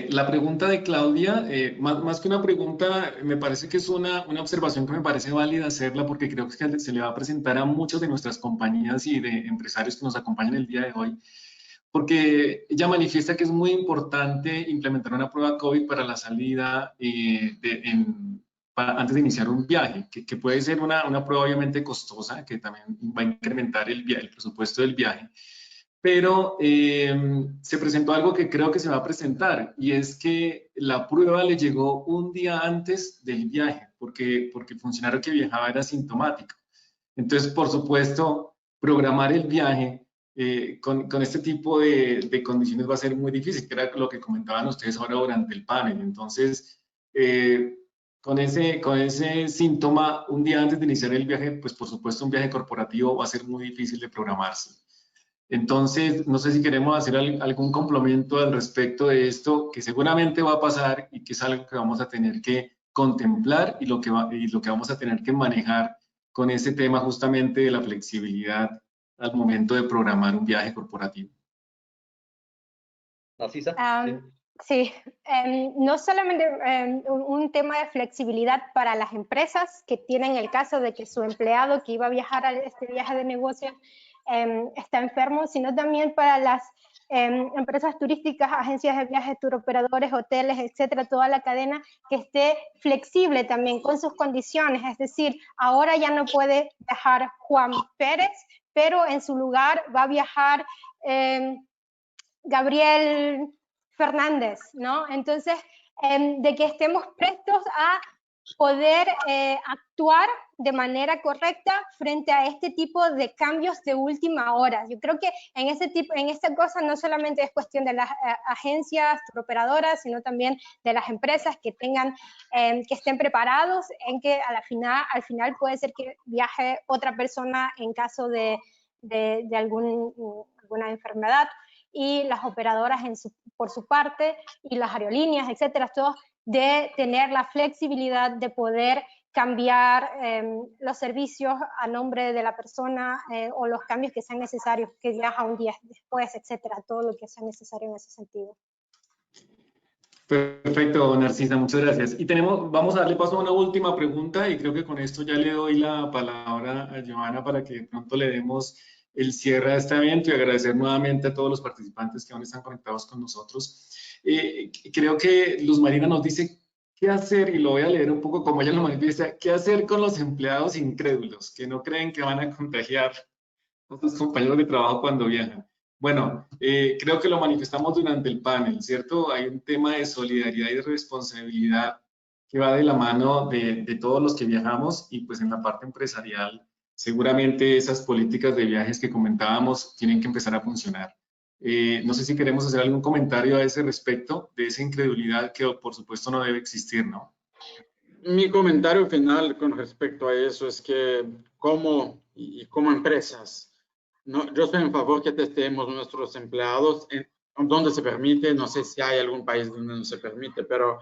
La pregunta de Claudia, más que una pregunta, me parece que es una observación que me parece válida hacerla, porque creo que se le va a presentar a muchas de nuestras compañías y de empresarios que nos acompañan el día de hoy, porque ella manifiesta que es muy importante implementar una prueba COVID para la salida antes de iniciar un viaje, que puede ser una prueba obviamente costosa, que también va a incrementar el presupuesto del viaje. Pero se presentó algo que creo que se va a presentar, y es que la prueba le llegó un día antes del viaje, porque el funcionario que viajaba era asintomático. Entonces, por supuesto, programar el viaje con este tipo de condiciones va a ser muy difícil, que era lo que comentaban ustedes ahora durante el panel. Entonces, con ese síntoma un día antes de iniciar el viaje, pues por supuesto un viaje corporativo va a ser muy difícil de programarse. Entonces, no sé si queremos hacer algún complemento al respecto de esto, que seguramente va a pasar y que es algo que vamos a tener que contemplar, y lo que vamos a tener que manejar con ese tema justamente de la flexibilidad al momento de programar un viaje corporativo. Narcisa. Sí, no solamente un tema de flexibilidad para las empresas que tienen el caso de que su empleado que iba a viajar a este viaje de negocio está enfermo, sino también para las empresas turísticas, agencias de viajes, turoperadores, hoteles, etcétera, toda la cadena, que esté flexible también con sus condiciones. Es decir, ahora ya no puede viajar Juan Pérez, pero en su lugar va a viajar Gabriel Fernández, ¿no? Entonces, de que estemos prestos a poder actuar de manera correcta frente a este tipo de cambios de última hora. Yo creo que en esta cosa no solamente es cuestión de las agencias operadoras, sino también de las empresas que estén preparados en que al final puede ser que viaje otra persona en caso de alguna enfermedad, y las operadoras por su parte, y las aerolíneas, etcétera, todos, de tener la flexibilidad de poder cambiar los servicios a nombre de la persona o los cambios que sean necesarios, que viaja un día después, etcétera, todo lo que sea necesario en ese sentido. Perfecto, Narcisa, muchas gracias. Y vamos a darle paso a una última pregunta y creo que con esto ya le doy la palabra a Johanna para que de pronto le demos el cierre a este evento y agradecer nuevamente a todos los participantes que aún están conectados con nosotros. Creo que Luz Marina nos dice qué hacer, y lo voy a leer un poco como ella lo manifiesta, qué hacer con los empleados incrédulos que no creen que van a contagiar a sus compañeros de trabajo cuando viajan. Bueno, creo que lo manifestamos durante el panel, ¿cierto? Hay un tema de solidaridad y de responsabilidad que va de la mano de todos los que viajamos, y pues en la parte empresarial seguramente esas políticas de viajes que comentábamos tienen que empezar a funcionar. No sé si queremos hacer algún comentario a ese respecto, de esa incredulidad que por supuesto no debe existir, ¿no? Mi comentario final con respecto a eso es que como empresas, no, yo estoy en favor que testemos nuestros empleados en donde se permite. No sé si hay algún país donde no se permite, pero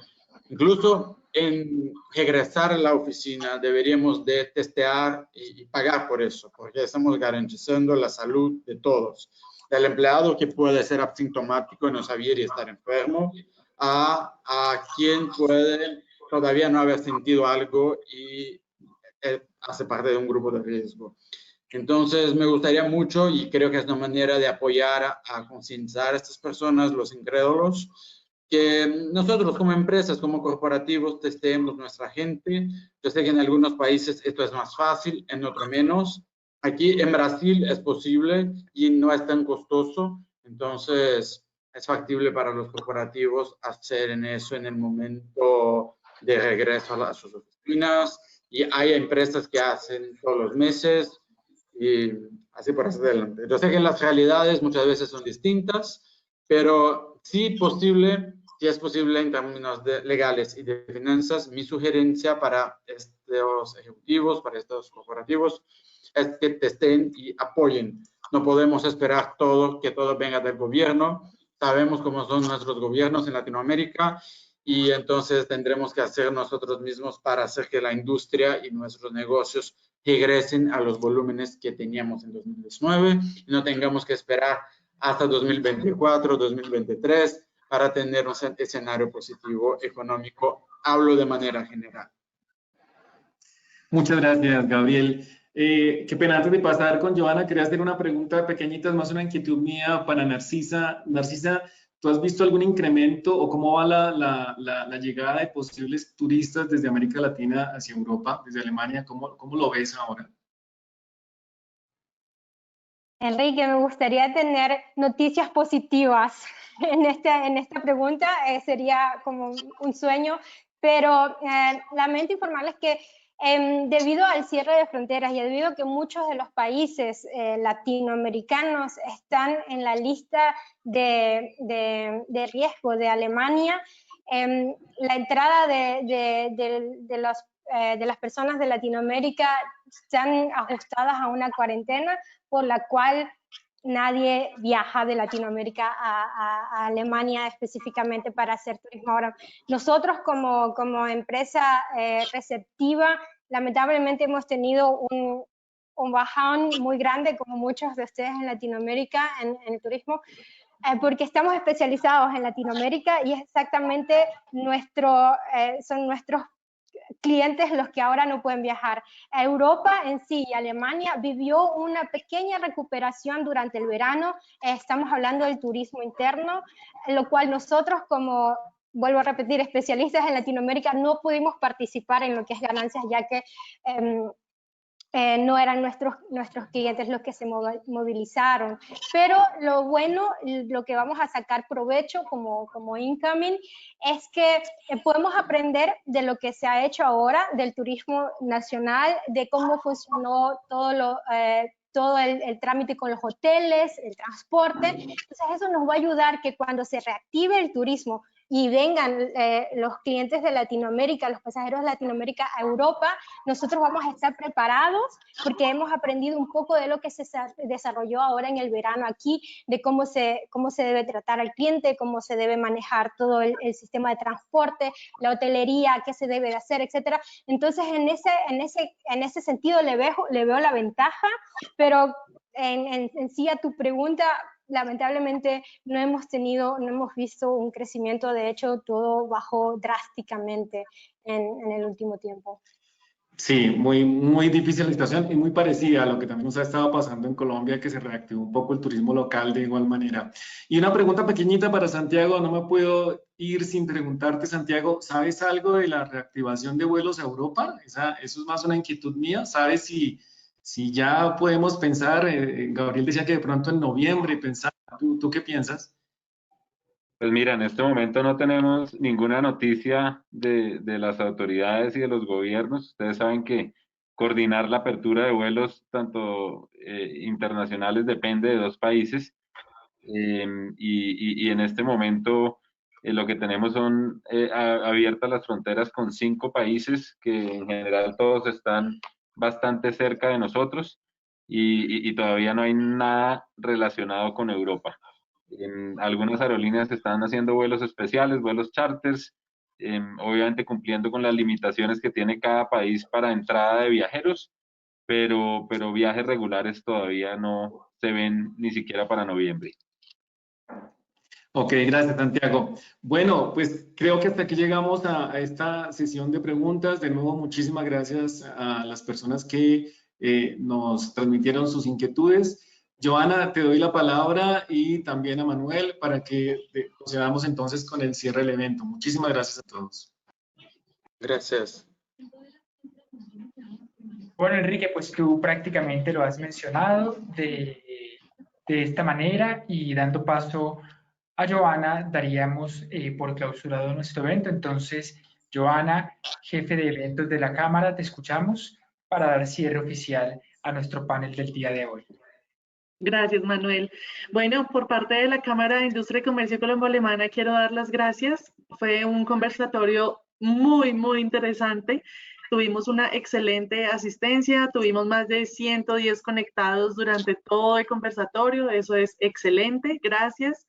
incluso en regresar a la oficina deberíamos de testear y pagar por eso, porque estamos garantizando la salud de todos. Del empleado que puede ser asintomático y no saber y estar enfermo, a quien puede todavía no haber sentido algo y hace parte de un grupo de riesgo. Entonces, me gustaría mucho, y creo que es una manera de apoyar a concientizar a estas personas, los incrédulos, que nosotros como empresas, como corporativos, testemos nuestra gente. Yo sé que en algunos países esto es más fácil, en otros menos. Aquí en Brasil es posible y no es tan costoso, entonces es factible para los corporativos hacer en eso en el momento de regreso a sus oficinas, y hay empresas que hacen todos los meses y así por hacia adelante. Yo sé que las realidades muchas veces son distintas, pero sí es posible en términos legales y de finanzas. Mi sugerencia para estos ejecutivos, para estos corporativos, es que testen y apoyen. No podemos esperar que todo venga del gobierno. Sabemos cómo son nuestros gobiernos en Latinoamérica, y entonces tendremos que hacer nosotros mismos para hacer que la industria y nuestros negocios regresen a los volúmenes que teníamos en 2019 y no tengamos que esperar hasta 2024, 2023 para tener un escenario positivo económico. Hablo de manera general. Muchas gracias, Gabriel. Qué pena, antes de pasar con Johanna, quería hacer una pregunta pequeñita, es más una inquietud mía para Narcisa. Narcisa, ¿tú has visto algún incremento o cómo va la llegada de posibles turistas desde América Latina hacia Europa, desde Alemania? ¿Cómo lo ves ahora? Enrique, me gustaría tener noticias positivas en esta pregunta, sería como un sueño, pero lamento informarles que debido al cierre de fronteras y debido a que muchos de los países latinoamericanos están en la lista de riesgo de Alemania, la entrada de las personas de Latinoamérica están ajustadas a una cuarentena por la cual nadie viaja de Latinoamérica a Alemania específicamente para hacer turismo. Ahora, nosotros como empresa receptiva, lamentablemente hemos tenido un bajón muy grande, como muchos de ustedes en Latinoamérica, en el turismo, porque estamos especializados en Latinoamérica y es exactamente son nuestros clientes los que ahora no pueden viajar. Europa en sí y Alemania vivió una pequeña recuperación durante el verano. Estamos hablando del turismo interno, lo cual nosotros como, vuelvo a repetir, especialistas en Latinoamérica no pudimos participar en lo que es ganancias, ya que no eran nuestros clientes los que se movilizaron. Pero lo bueno, lo que vamos a sacar provecho como Incoming, es que podemos aprender de lo que se ha hecho ahora, del turismo nacional, de cómo funcionó todo el trámite con los hoteles, el transporte. Entonces eso nos va a ayudar que cuando se reactive el turismo y vengan los clientes de Latinoamérica, los pasajeros de Latinoamérica a Europa, nosotros vamos a estar preparados porque hemos aprendido un poco de lo que se desarrolló ahora en el verano aquí, de cómo se debe tratar al cliente, cómo se debe manejar todo el sistema de transporte, la hotelería, qué se debe de hacer, etcétera. Entonces, en ese sentido le veo la ventaja, pero en sí a tu pregunta, lamentablemente no hemos visto un crecimiento, de hecho todo bajó drásticamente en el último tiempo. Sí, muy difícil la situación y muy parecida a lo que también nos ha estado pasando en Colombia, que se reactivó un poco el turismo local de igual manera. Y una pregunta pequeñita para Santiago, no me puedo ir sin preguntarte, Santiago, ¿sabes algo de la reactivación de vuelos a Europa? Eso es más una inquietud mía. ¿Sabes si ya podemos pensar? Gabriel decía que de pronto en noviembre pensar. ¿Tú qué piensas? Pues mira, en este momento no tenemos ninguna noticia de las autoridades y de los gobiernos. Ustedes saben que coordinar la apertura de vuelos, tanto internacionales, depende de dos países. Y en este momento lo que tenemos son abiertas las fronteras con 5 países que en general todos están bastante cerca de nosotros y todavía no hay nada relacionado con Europa. Algunas aerolíneas están haciendo vuelos especiales, vuelos charters, obviamente cumpliendo con las limitaciones que tiene cada país para entrada de viajeros, pero viajes regulares todavía no se ven ni siquiera para noviembre. Ok, gracias, Santiago. Bueno, pues creo que hasta aquí llegamos a esta sesión de preguntas. De nuevo, muchísimas gracias a las personas que nos transmitieron sus inquietudes. Joana, te doy la palabra y también a Manuel para que procedamos entonces con el cierre del evento. Muchísimas gracias a todos. Gracias. Bueno, Enrique, pues tú prácticamente lo has mencionado de esta manera, y dando paso a Joana, daríamos por clausurado nuestro evento. Entonces, Joana, jefe de eventos de la Cámara, te escuchamos para dar cierre oficial a nuestro panel del día de hoy. Gracias, Manuel. Bueno, por parte de la Cámara de Industria y Comercio Colombo-Alemana quiero dar las gracias. Fue un conversatorio muy interesante. Tuvimos una excelente asistencia, tuvimos más de 110 conectados durante todo el conversatorio. Eso es excelente, gracias.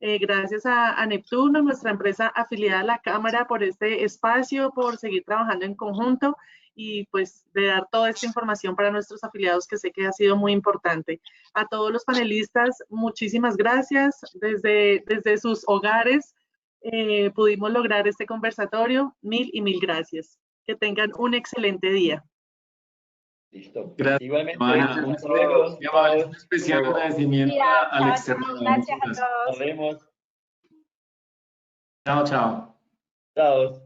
Gracias a Neptuno, nuestra empresa afiliada a la Cámara, por este espacio, por seguir trabajando en conjunto y pues de dar toda esta información para nuestros afiliados, que sé que ha sido muy importante. A todos los panelistas, muchísimas gracias. Desde sus hogares pudimos lograr este conversatorio. Mil gracias. Que tengan un excelente día. Listo. Gracias. Igualmente. Hasta luego. Un especial agradecimiento al externo. Gracias a todos. Nos vemos. Chao, chao. Chao.